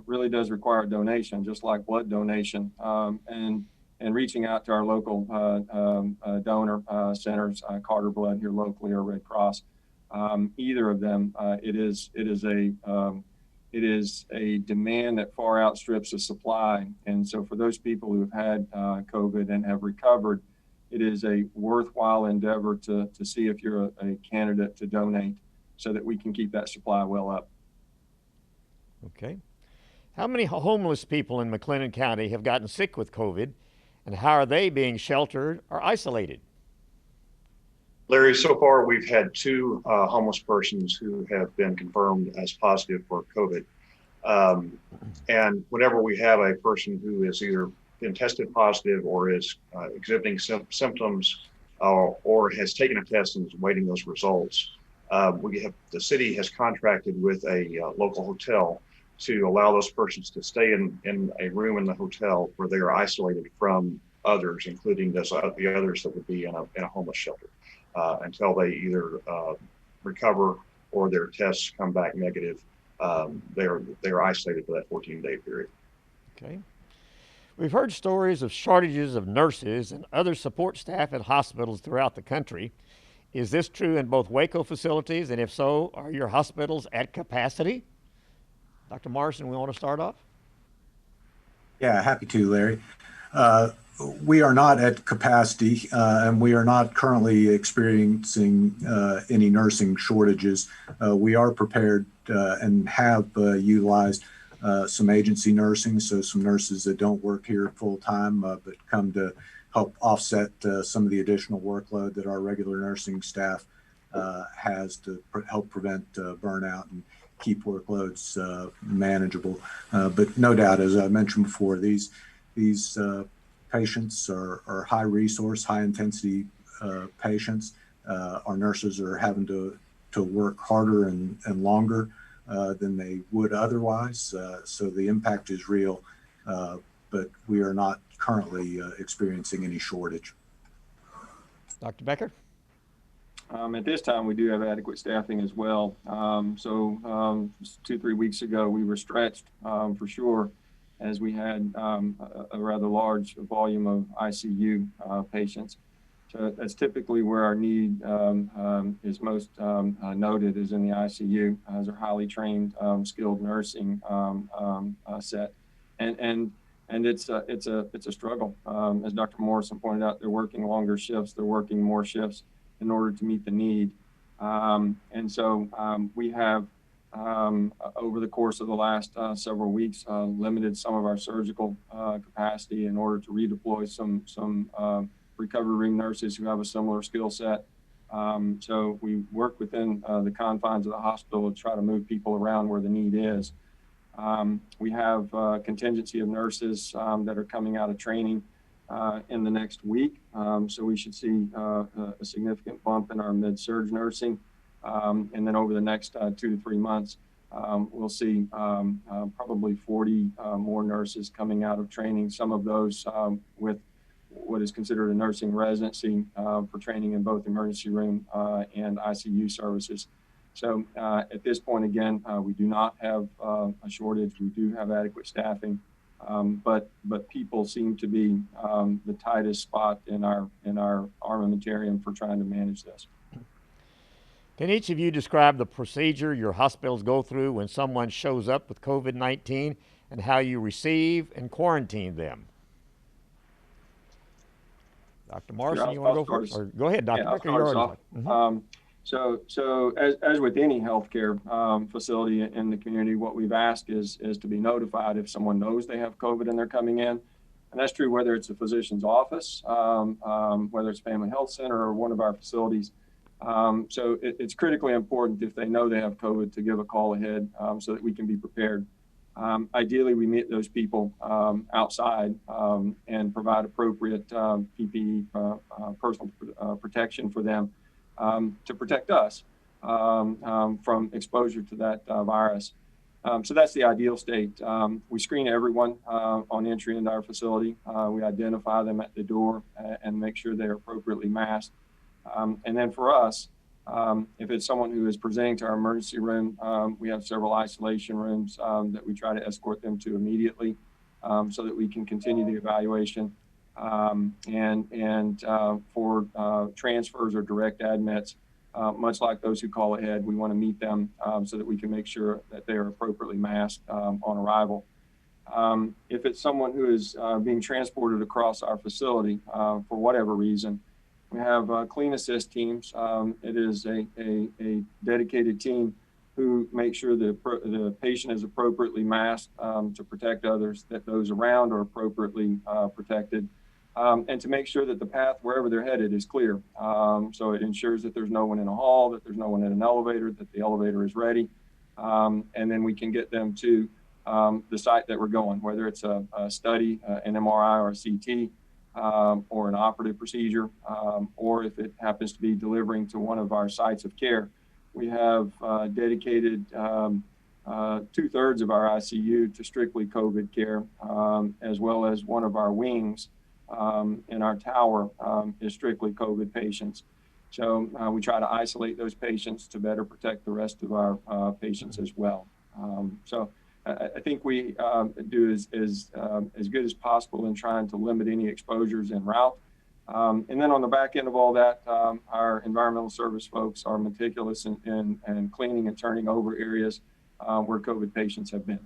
really does require donation, just like blood donation, and reaching out to our local donor centers, Carter Blood here locally or Red Cross. Either of them, it is a demand that far outstrips the supply. And so for those people who have had COVID and have recovered, it is a worthwhile endeavor to see if you're a candidate to donate so that we can keep that supply well up. Okay. How many homeless people in Mclennan County have gotten sick with COVID, and how are they being sheltered or isolated? Larry, so far we've had two homeless persons who have been confirmed as positive for COVID. And whenever we have a person who is either been tested positive or is exhibiting symptoms or has taken a test and is awaiting those results, the city has contracted with a local hotel to allow those persons to stay in a room in the hotel where they are isolated from others, including the others that would be in a homeless shelter, until they either recover or their tests come back negative. They are isolated for that 14-day period. Okay. We've heard stories of shortages of nurses and other support staff at hospitals throughout the country. Is this true in both Waco facilities? And if so, are your hospitals at capacity? Dr. Morrison, we want to start off? Yeah, happy to, Larry. We are not at capacity, and we are not currently experiencing any nursing shortages. We are prepared and have utilized some agency nursing, so some nurses that don't work here full time but come to help offset some of the additional workload that our regular nursing staff has to help prevent burnout and keep workloads manageable. But no doubt, as I mentioned before, these patients are high resource, high intensity patients. Our nurses are having to work harder and longer than they would otherwise. So the impact is real, but we are not currently experiencing any shortage. Dr. Becker? At this time, we do have adequate staffing as well. 2-3 weeks ago, we were stretched for sure, as we had a rather large volume of ICU patients. So that's typically where our need is most noted, is in the ICU, as our highly trained skilled nursing set, and it's a struggle. As Dr. Morrison pointed out, they're working longer shifts, they're working more shifts in order to meet the need, and so we have. Over the course of the last several weeks, limited some of our surgical capacity in order to redeploy some recovery room nurses who have a similar skill set. So we work within the confines of the hospital to try to move people around where the need is. We have a contingency of nurses that are coming out of training in the next week. So we should see a significant bump in our med-surg nursing. And then over the next 2 to 3 months, we'll see probably 40 more nurses coming out of training, some of those with what is considered a nursing residency for training in both emergency room and ICU services. So at this point, again, we do not have a shortage. We do have adequate staffing, but people seem to be the tightest spot in our armamentarium for trying to manage this. Can each of you describe the procedure your hospitals go through when someone shows up with COVID-19 and how you receive and quarantine them? Dr. Morrison, Sure, you want to go first? Or go ahead, Dr. Becker. You're already So as with any healthcare facility in the community, what we've asked is to be notified if someone knows they have COVID and they're coming in. And that's true whether it's a physician's office, whether it's Family Health Center or one of our facilities. So it's critically important if they know they have COVID to give a call ahead so that we can be prepared. Ideally, we meet those people outside and provide appropriate PPE, personal protection for them to protect us from exposure to that virus. So that's the ideal state. We screen everyone on entry into our facility. We identify them at the door and make sure they're appropriately masked. And then for us, if it's someone who is presenting to our emergency room, we have several isolation rooms that we try to escort them to immediately so that we can continue the evaluation. And for transfers or direct admits, much like those who call ahead, we want to meet them so that we can make sure that they are appropriately masked on arrival. If it's someone who is being transported across our facility for whatever reason, we have clean assist teams. It is a dedicated team who make sure the patient is appropriately masked to protect others, that those around are appropriately protected. and to make sure that the path wherever they're headed is clear. So it ensures that there's no one in a hall, that there's no one in an elevator, that the elevator is ready. And then we can get them to the site that we're going, whether it's a study, an MRI or a CT, or an operative procedure, or if it happens to be delivering to one of our sites of care. We have dedicated 2/3 of our ICU to strictly COVID care, as well as one of our wings in our tower is strictly COVID patients. So we try to isolate those patients to better protect the rest of our patients as well. So I think we do as good as possible in trying to limit any exposures en route. And then on the back end of all that, our environmental service folks are meticulous in cleaning and turning over areas where COVID patients have been.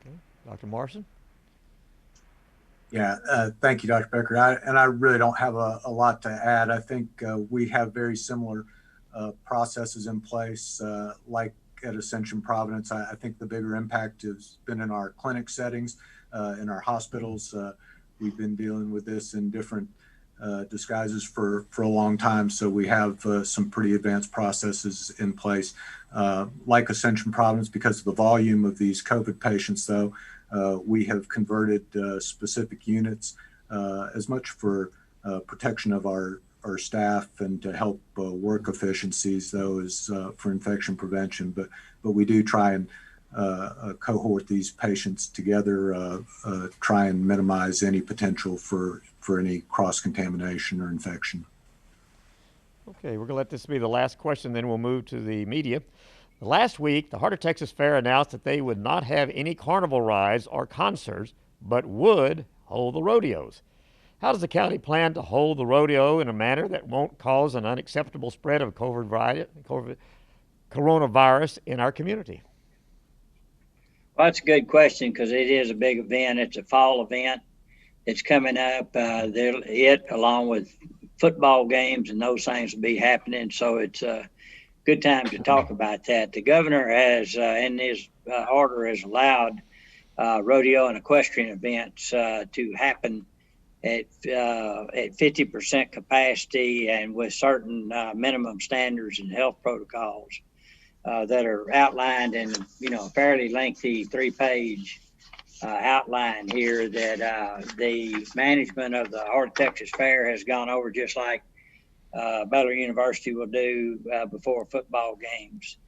Okay. Dr. Morrison? Yeah, thank you, Dr. Becker. I really don't have a lot to add. I think we have very similar processes in place, like at Ascension Providence. I think the bigger impact has been in our clinic settings, in our hospitals. We've been dealing with this in different disguises for a long time. So we have some pretty advanced processes in place. Like Ascension Providence, because of the volume of these COVID patients, though, we have converted specific units as much for protection of our staff and to help work efficiencies, though, as for infection prevention. But we do try and cohort these patients together, try and minimize any potential for any cross-contamination or infection. Okay, we're going to let this be the last question, then we'll move to the media. Last week, the Heart of Texas Fair announced that they would not have any carnival rides or concerts, but would hold the rodeos. How does the county plan to hold the rodeo in a manner that won't cause an unacceptable spread of coronavirus in our community? Well, that's a good question because it is a big event. It's a fall event. It's coming up. It, along with football games and those things, will be happening. So it's a good time to talk about that. The governor has, in his order, has allowed rodeo and equestrian events to happen at 50% capacity and with certain minimum standards and health protocols that are outlined in a fairly lengthy 3-page outline here that the management of the Heart of Texas Fair has gone over, just like Baylor University will do before football games.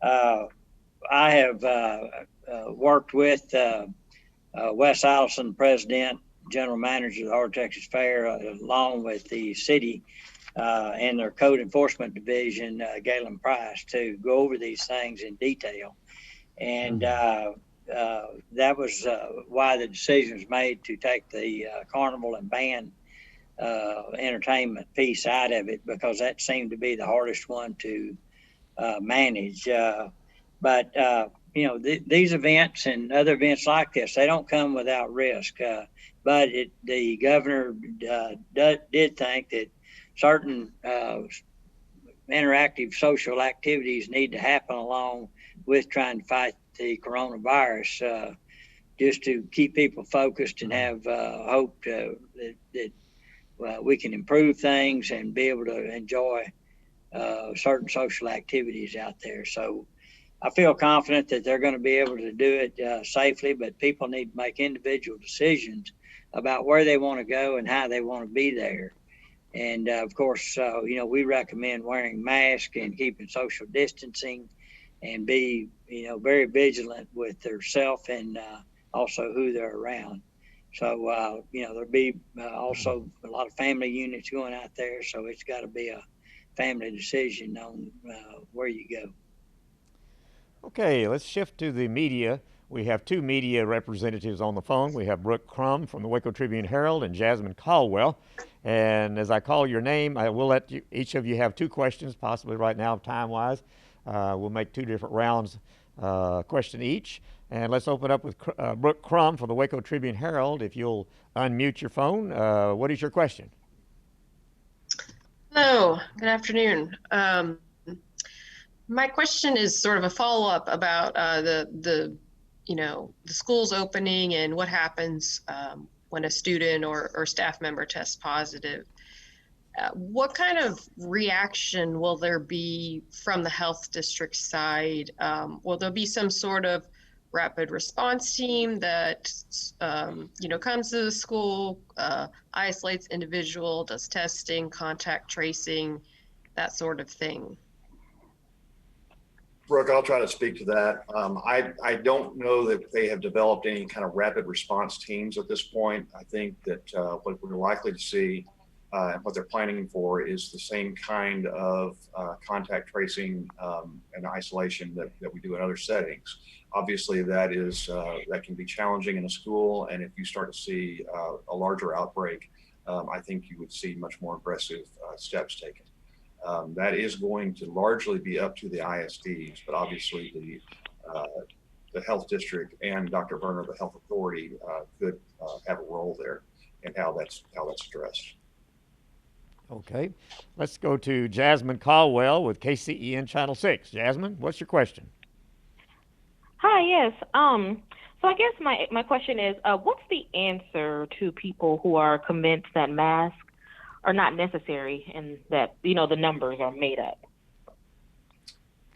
I have worked with Wes Allison, president, general manager of the Heart of Texas Fair, along with the city and their code enforcement division, Galen Price, to go over these things in detail. And that was why the decision was made to take the carnival and band entertainment piece out of it, because that seemed to be the hardest one to manage. But these events and other events like this, they don't come without risk. But the governor did think that certain interactive social activities need to happen along with trying to fight the coronavirus, just to keep people focused and have hope that we can improve things and be able to enjoy certain social activities out there. So I feel confident that they're going to be able to do it safely, but people need to make individual decisions about where they want to go and how they want to be there. And of course, we recommend wearing masks and keeping social distancing, and be, very vigilant with their self and also who they're around. So, there'll be also a lot of family units going out there. So it's got to be a family decision on where you go. Okay, let's shift to the media. We have 2 media representatives on the phone. We have Brooke Crum from the Waco Tribune-Herald and Jasmine Caldwell. And as I call your name, I will let each of you have 2 questions, possibly right now, time-wise. We'll make 2 different rounds, question each. And let's open up with Brooke Crum from the Waco Tribune-Herald. If you'll unmute your phone, what is your question? Hello, good afternoon. My question is sort of a follow-up about the schools opening and what happens when a student or staff member tests positive. What kind of reaction will there be from the health district side? Will there be some sort of rapid response team that comes to the school, isolates individual, does testing, contact tracing, that sort of thing? Brooke, I'll try to speak to that. I don't know that they have developed any kind of rapid response teams at this point. I think that what we're likely to see and what they're planning for is the same kind of contact tracing and isolation that we do in other settings. Obviously, that can be challenging in a school, and if you start to see a larger outbreak, I think you would see much more aggressive steps taken. That is going to largely be up to the ISDs, but obviously the health district and Dr. Werner, the health authority, could have a role there in how that's addressed. Okay, let's go to Jasmine Caldwell with KCEN Channel 6. Jasmine, what's your question? Hi, yes. So I guess my question is, what's the answer to people who are convinced that masks are not necessary and that, the numbers are made up?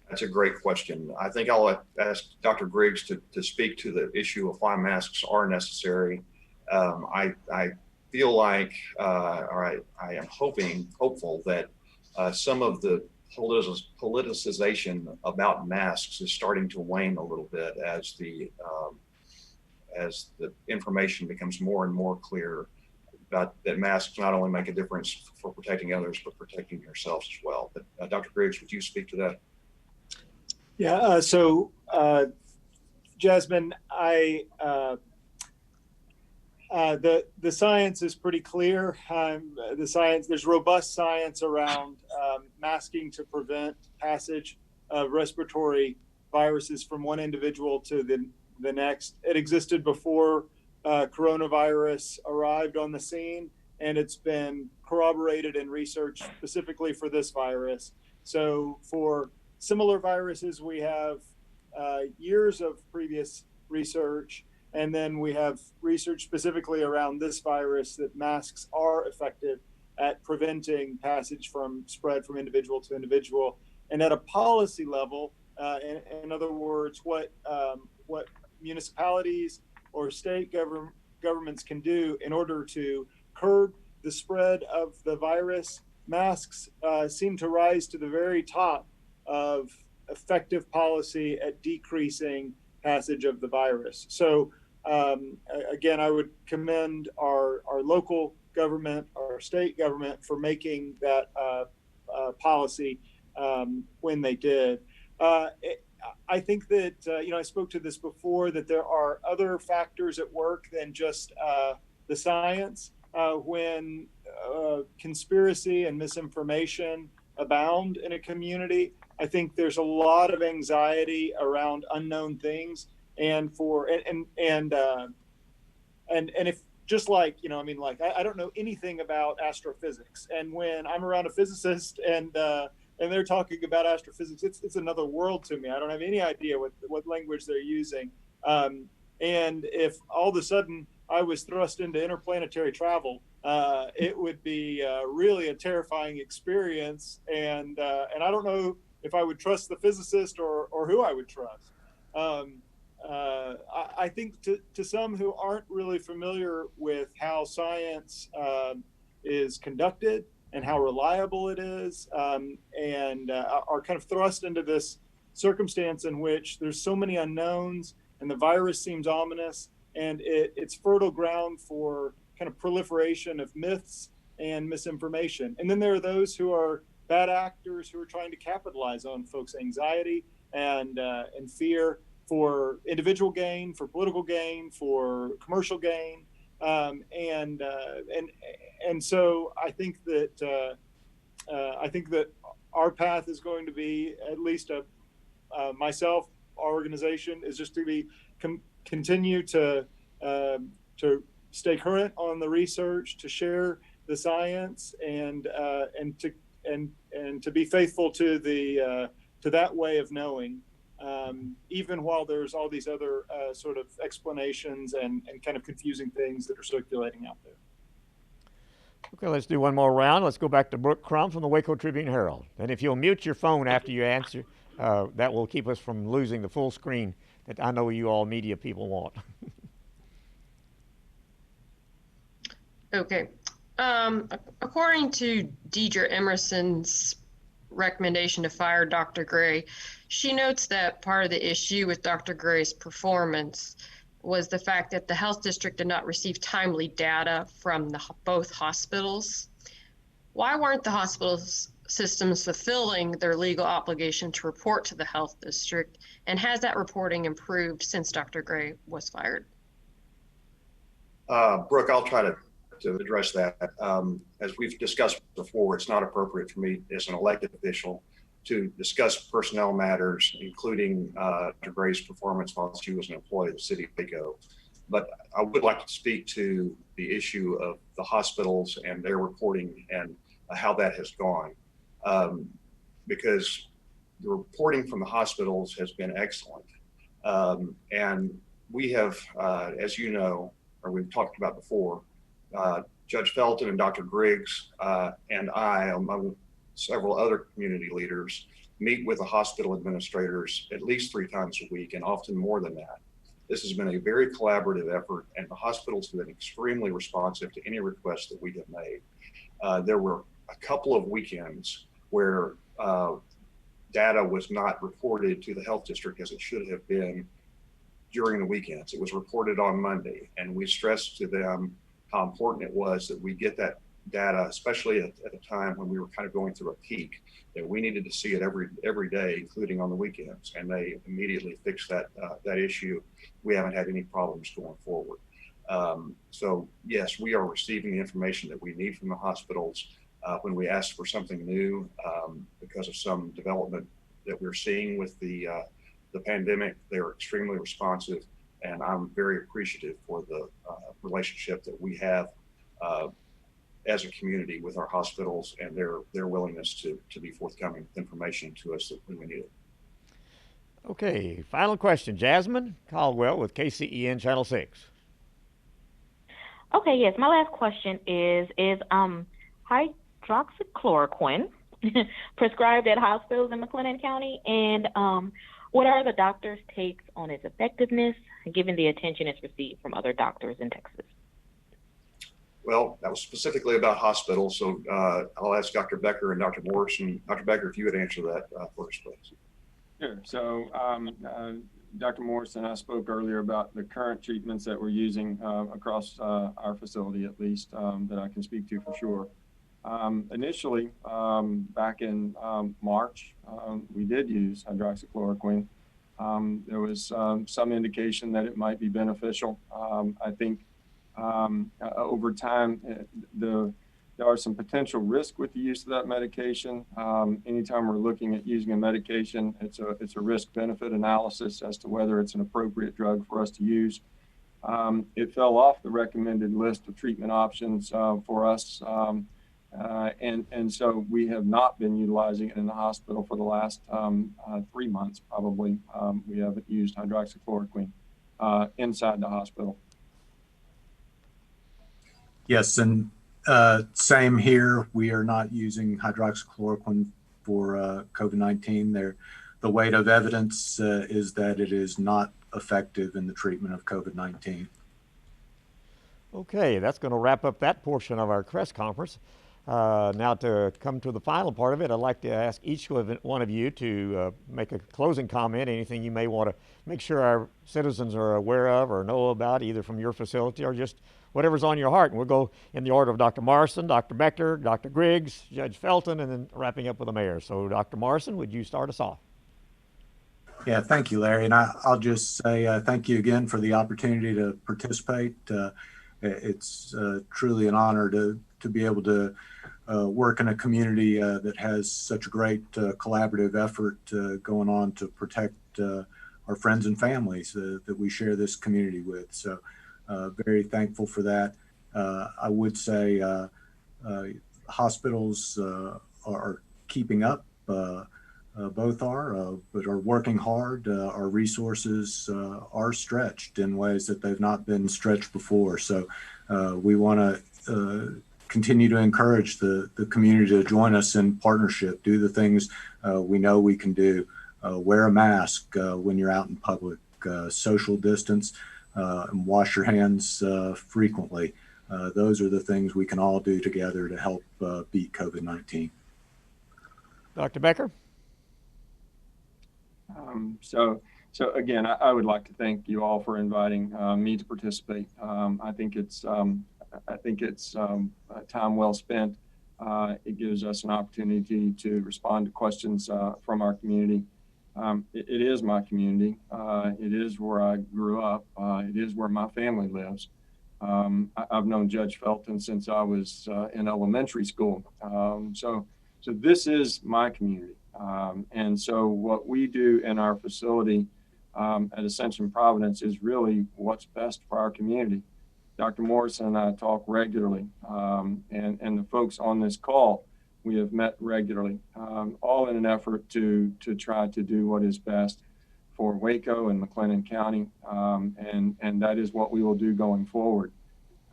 That's a great question. I think I'll ask Dr. Griggs to speak to the issue of why masks are necessary. I feel like, I am hopeful that some of the politicization about masks is starting to wane a little bit as the information becomes more and more clear about that masks not only make a difference for protecting others, but protecting yourselves as well. But Dr. Griggs, would you speak to that? Yeah. Jasmine, the science is pretty clear. There's robust science around masking to prevent passage of respiratory viruses from one individual to the next. It existed before coronavirus arrived on the scene, and it's been corroborated in research specifically for this virus. So for similar viruses, we have years of previous research, and then we have research specifically around this virus that masks are effective at preventing passage from spread from individual to individual. And at a policy level, in other words, what municipalities or state governments can do in order to curb the spread of the virus, masks seem to rise to the very top of effective policy at decreasing passage of the virus. So again, I would commend our local government, our state government for making that policy when they did. I think that, I spoke to this before, that there are other factors at work than just the science. When conspiracy and misinformation abound in a community, I think there's a lot of anxiety around unknown things. And if just like, I don't know anything about astrophysics. And when I'm around a physicist and they're talking about astrophysics, it's another world to me. I don't have any idea what language they're using. And if all of a sudden I was thrust into interplanetary travel, it would be really a terrifying experience. And I don't know if I would trust the physicist or who I would trust. I think to some who aren't really familiar with how science is conducted and how reliable it is, and are kind of thrust into this circumstance in which there's so many unknowns and the virus seems ominous, and it's fertile ground for kind of proliferation of myths and misinformation. And then there are those who are bad actors who are trying to capitalize on folks' anxiety and fear for individual gain, for political gain, for commercial gain. And so I think that our path is going to be, at least myself, our organization is just to continue to stay current on the research, to share the science, and to be faithful to that way of knowing. even while there's all these other sort of explanations and kind of confusing things that are circulating out there. Okay, let's do one more round. Let's go back to Brooke Crum from the Waco Tribune-Herald. And if you'll mute your phone after you answer, that will keep us from losing the full screen that I know you all media people want. Okay. According to Deidre Emerson's recommendation to fire Dr. Gray, she notes that part of the issue with Dr. Gray's performance was the fact that the health district did not receive timely data from both hospitals. Why weren't the hospital systems fulfilling their legal obligation to report to the health district? And has that reporting improved since Dr. Gray was fired? Brooke, I'll try to address that. As we've discussed before, it's not appropriate for me as an elected official to discuss personnel matters, including Dr. Gray's performance while she was an employee of the city of Waco. But I would like to speak to the issue of the hospitals and their reporting and how that has gone. Because the reporting from the hospitals has been excellent. And we have, as you know, or we've talked about before, Judge Felton and Dr. Griggs and I, among several other community leaders, meet with the hospital administrators at least 3 times a week and often more than that. This has been a very collaborative effort, and the hospitals have been extremely responsive to any requests that we have made. There were a couple of weekends where data was not reported to the health district as it should have been during the weekends. It was reported on Monday, and we stressed to them how important it was that we get that data, especially at a time when we were kind of going through a peak, that we needed to see it every day, including on the weekends. And they immediately fixed that issue. We haven't had any problems going forward. So yes, we are receiving the information that we need from the hospitals. When we ask for something new, because of some development that we're seeing with the pandemic, they're extremely responsive. And I'm very appreciative for the relationship that we have as a community with our hospitals and their willingness to be forthcoming with information to us when we need it. Okay, final question. Jasmine Caldwell with KCEN Channel 6. Okay, yes, my last question is hydroxychloroquine prescribed at hospitals in Mclennan County? And what are the doctors' takes on its effectiveness, given the attention it's received from other doctors in Texas? Well, that was specifically about hospitals, so I'll ask Dr. Becker and Dr. Morrison. Dr. Becker, if you would answer that first, please. Sure. So, Dr. Morrison, I spoke earlier about the current treatments that we're using across our facility, at least, that I can speak to for sure. Initially, back in March, we did use hydroxychloroquine. There was some indication that it might be beneficial. I think over time, there are some potential risks with the use of that medication. Anytime we're looking at using a medication, it's a risk-benefit analysis as to whether it's an appropriate drug for us to use. It fell off the recommended list of treatment options for us. And so we have not been utilizing it in the hospital for the last 3 months, probably. We haven't used hydroxychloroquine inside the hospital. Yes, and same here. We are not using hydroxychloroquine for COVID-19. The weight of evidence is that it is not effective in the treatment of COVID-19. Okay, that's going to wrap up that portion of our press conference. Now to come to the final part of it, I'd like to ask each one of you to make a closing comment, anything you may want to make sure our citizens are aware of or know about, either from your facility or just whatever's on your heart. And we'll go in the order of Dr. Morrison, Dr. Becker, Dr. Griggs, Judge Felton, and then wrapping up with the mayor. So Dr. Morrison, would you start us off? Yeah, thank you, Larry. And I'll just say thank you again for the opportunity to participate. It's truly an honor to be able to work in a community that has such a great collaborative effort going on to protect our friends and families that we share this community with. So very thankful for that. I would say hospitals are keeping up both are, but are working hard. Our resources are stretched in ways that they've not been stretched before. So we want to continue to encourage the community to join us in partnership, do the things we know we can do, wear a mask when you're out in public, social distance, and wash your hands frequently. Those are the things we can all do together to help beat COVID-19. Dr. Becker? So again, I would like to thank you all for inviting me to participate. I think it's time well spent. It gives us an opportunity to respond to questions from our community. It is my community. It is where I grew up. It is where my family lives. I've known Judge Felton since I was in elementary school. So this is my community. And so what we do in our facility at Ascension Providence is really what's best for our community. Dr. Morrison and I talk regularly, and the folks on this call, we have met regularly, all in an effort to try to do what is best for Waco and Mclennan County, and that is what we will do going forward.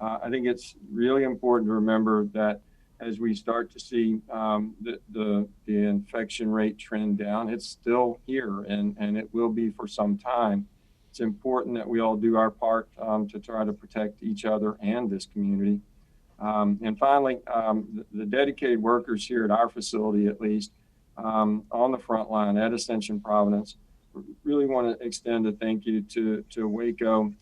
I think it's really important to remember that as we start to see the infection rate trend down, it's still here and it will be for some time. It's important that we all do our part to try to protect each other and this community. And finally, the dedicated workers here at our facility, at least, on the front line at Ascension Providence, really want to extend a thank you to Waco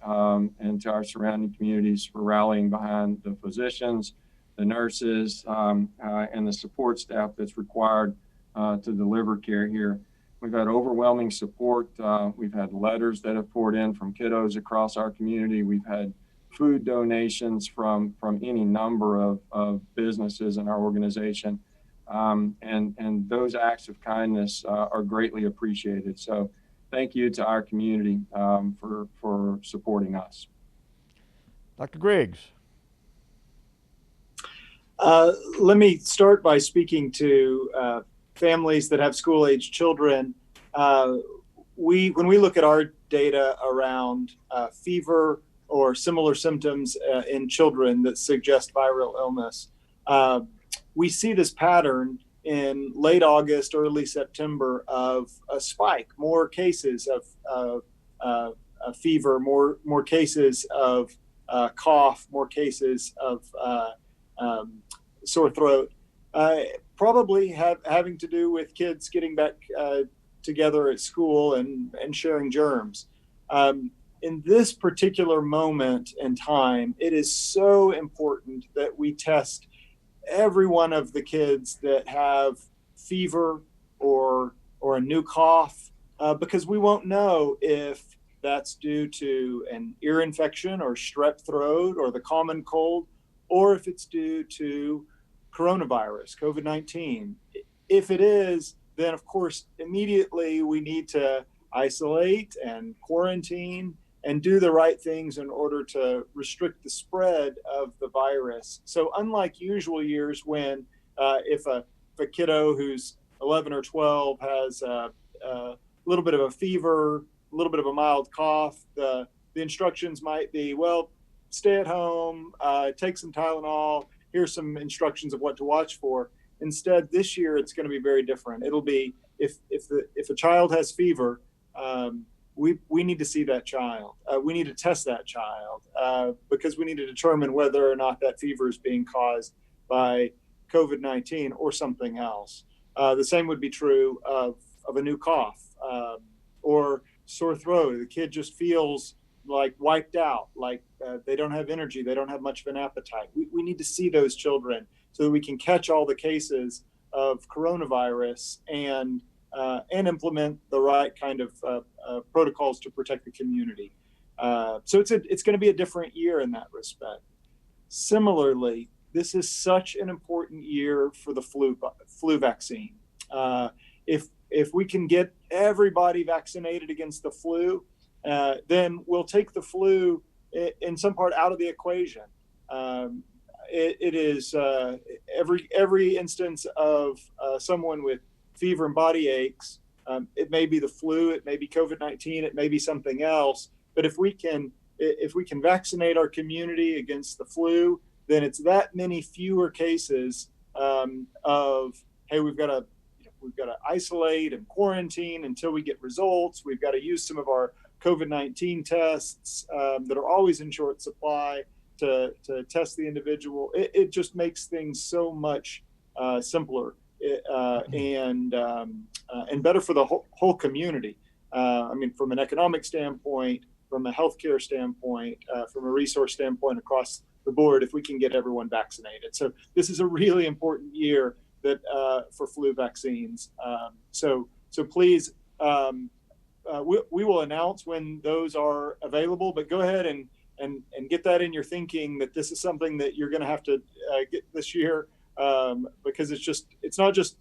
and to our surrounding communities for rallying behind the physicians, the nurses, and the support staff that's required to deliver care here. We've had overwhelming support. We've had letters that have poured in from kiddos across our community. We've had food donations from any number of businesses in our organization. And those acts of kindness are greatly appreciated. So thank you to our community for supporting us. Dr. Griggs. Let me start by speaking to families that have school-age children. When we look at our data around fever or similar symptoms in children that suggest viral illness, we see this pattern in late August, early September of a spike, more cases of fever, more cases of cough, more cases of sore throat, probably having to do with kids getting back together at school and sharing germs. In this particular moment in time, it is so important that we test every one of the kids that have fever or a new cough, because we won't know if that's due to an ear infection or strep throat or the common cold, or if it's due to coronavirus, COVID-19. If it is, then of course, immediately we need to isolate and quarantine and do the right things in order to restrict the spread of the virus. So unlike usual years when if a kiddo who's 11 or 12 has a little bit of a fever, a little bit of a mild cough, the instructions might be, well, stay at home, take some Tylenol, here's some instructions of what to watch for. Instead, this year, it's going to be very different. It'll be, if a child has fever, we need to see that child. We need to test that child because we need to determine whether or not that fever is being caused by COVID-19 or something else. The same would be true of a new cough or sore throat. The kid just feels like wiped out, like they don't have energy, they don't have much of an appetite. We need to see those children so that we can catch all the cases of coronavirus and implement the right kind of protocols to protect the community. So it's going to be a different year in that respect. Similarly, this is such an important year for the flu vaccine. If we can get everybody vaccinated against the flu, then we'll take the flu in some part out of the equation. It is every instance of someone with fever and body aches. It may be the flu, it may be COVID-19, it may be something else. But if we can vaccinate our community against the flu, then it's that many fewer cases of, hey, we've got to isolate and quarantine until we get results. We've got to use some of our COVID-19 tests that are always in short supply to test the individual. It just makes things so much simpler and better for the whole community. I mean, from an economic standpoint, from a healthcare standpoint, from a resource standpoint across the board, if we can get everyone vaccinated. So this is a really important year that for flu vaccines. So please, we will announce when those are available, but go ahead and get that in your thinking that this is something that you're going to have to get this year, because it's not just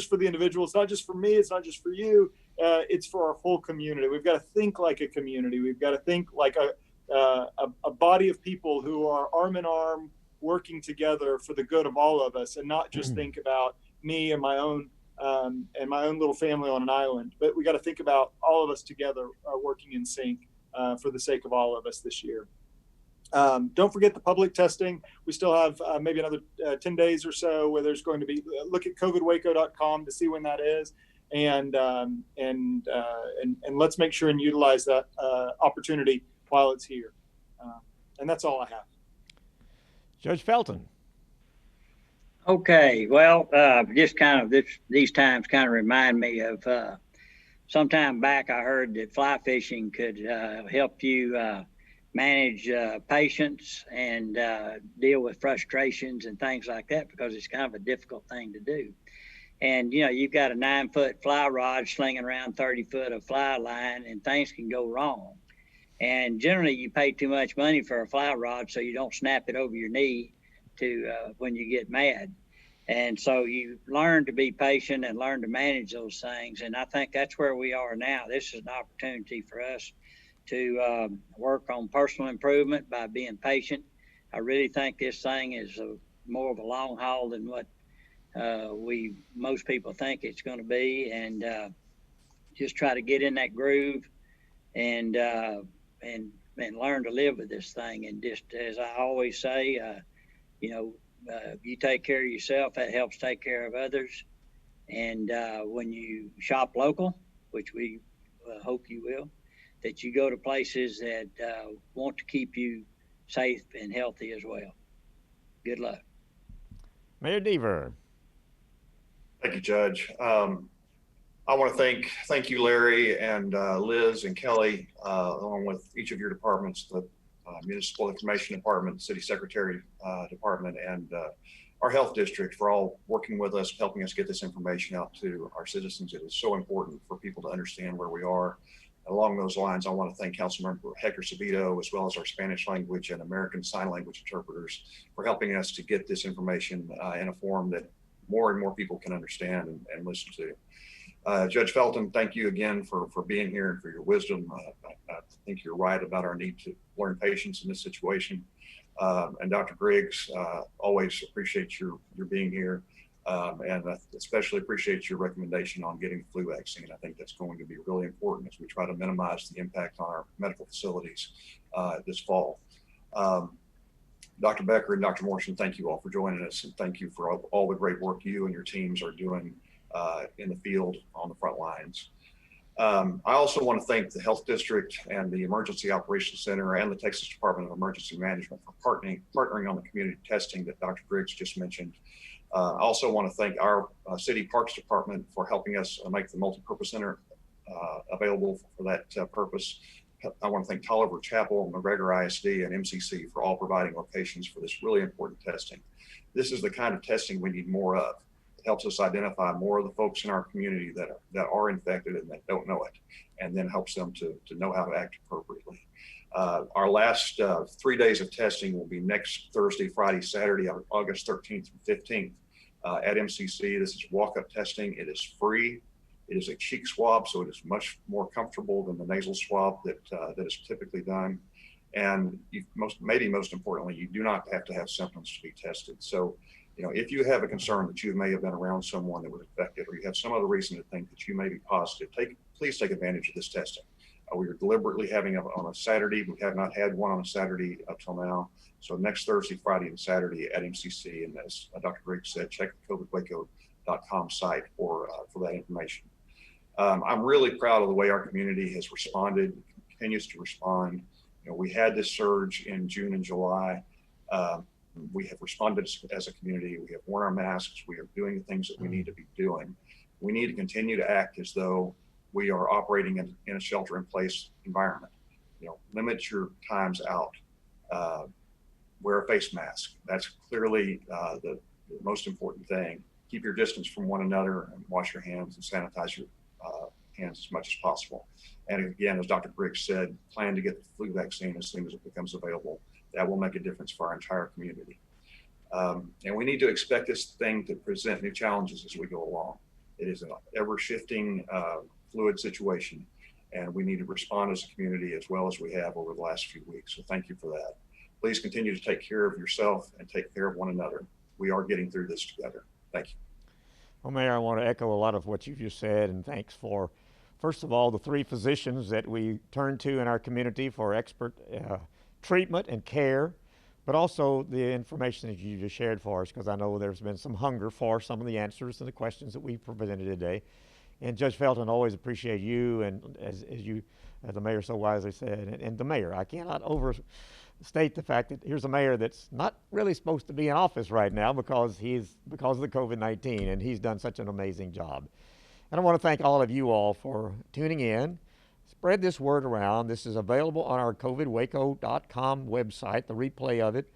for the individual, it's not just for me, it's not just for you, it's for our whole community. We've got to think like a community. We've got to think like a body of people who are arm in arm working together for the good of all of us, and not just think about me and my own little family on an island. But we got to think about all of us together working in sync for the sake of all of us this year. Don't forget the public testing. We still have maybe another 10 days or so where there's going to be, look at covidwaco.com to see when that is. And let's make sure and utilize that opportunity while it's here. And that's all I have. Judge Felton. Okay, well, just kind of these times kind of remind me of some time back I heard that fly fishing could help you manage patience and deal with frustrations and things like that, because it's kind of a difficult thing to do. And, you know, you've got a 9-foot fly rod slinging around 30 foot of fly line, and things can go wrong. And generally you pay too much money for a fly rod so you don't snap it over your knee to when you get mad. And so you learn to be patient and learn to manage those things. And I think that's where we are now. This is an opportunity for us to work on personal improvement by being patient. I really think this thing is more of a long haul than what most people think it's going to be, and just try to get in that groove and learn to live with this thing. And just as I always say, you take care of yourself, that helps take care of others. And when you shop local, which we hope you will, that you go to places that want to keep you safe and healthy as well. Good luck. Mayor Deaver. Thank you, Judge. I want to thank you, Larry, and Liz and Kelly, along with each of your departments, the Municipal Information Department, City Secretary Department, and our Health District, for all working with us, helping us get this information out to our citizens. It is so important for people to understand where we are. Along those lines, I want to thank Councilmember Hector Sabito, as well as our Spanish language and American Sign Language interpreters, for helping us to get this information in a form that more and more people can understand and listen to. Judge Felton, thank you again for being here and for your wisdom. I think you're right about our need to learn patience in this situation. And Dr. Griggs, always appreciate your being here. And I especially appreciate your recommendation on getting the flu vaccine. I think that's going to be really important as we try to minimize the impact on our medical facilities this fall. Dr. Becker and Dr. Morrison, thank you all for joining us, and thank you for all the great work you and your teams are doing in the field on the front lines. I also want to thank the Health District and the Emergency Operations Center and the Texas Department of Emergency Management for partnering on the community testing that Dr. Griggs just mentioned. I also want to thank our City Parks Department for helping us make the multipurpose center available for that purpose. I want to thank Tolliver Chapel, McGregor ISD, and MCC for all providing locations for this really important testing. This is the kind of testing we need more of. It helps us identify more of the folks in our community that are infected and that don't know it, and then helps them to know how to act appropriately. Our last 3 days of testing will be next Thursday, Friday, Saturday, August 13th through 15th at MCC. This is walk-up testing. It is free. It is a cheek swab, so it is much more comfortable than the nasal swab that is typically done. And most importantly, you do not have to have symptoms to be tested. So If you have a concern that you may have been around someone that was infected, or you have some other reason to think that you may be positive, please take advantage of this testing. We are deliberately having on a Saturday. We have not had one on a Saturday up till now. So next Thursday, Friday, and Saturday at MCC. And as Dr. Griggs said, check the COVIDwaco.com site for that information. I'm really proud of the way our community has responded, continues to respond. We had this surge in June and July. We have responded as a community. We have worn our masks. We are doing the things that we need to be doing. We need to continue to act as though we are operating in a shelter-in-place environment. Limit your times out. Wear a face mask. That's clearly the most important thing. Keep your distance from one another and wash your hands and sanitize your hands as much as possible. And again, as Dr. Briggs said, plan to get the flu vaccine as soon as it becomes available. That will make a difference for our entire community. And we need to expect this thing to present new challenges as we go along. It is an ever-shifting, fluid situation, and we need to respond as a community as well as we have over the last few weeks. So thank you for that. Please continue to take care of yourself and take care of one another. We are getting through this together. Thank you. Well, Mayor, I want to echo a lot of what you just said, and thanks for, first of all, the 3 physicians that we turn to in our community for expert treatment and care, but also the information that you just shared for us, because I know there's been some hunger for some of the answers to the questions that we presented today. And Judge Felton, always appreciate you, and as the mayor so wisely said, and the mayor, I cannot overstate the fact that here's a mayor that's not really supposed to be in office right now because of the COVID-19, and he's done such an amazing job. And I want to thank all of you all for tuning in. Spread this word around. This is available on our COVIDwaco.com website, the replay of it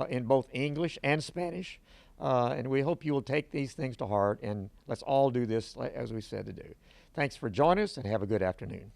in both English and Spanish. And we hope you will take these things to heart, and let's all do this as we said to do. Thanks for joining us, and have a good afternoon.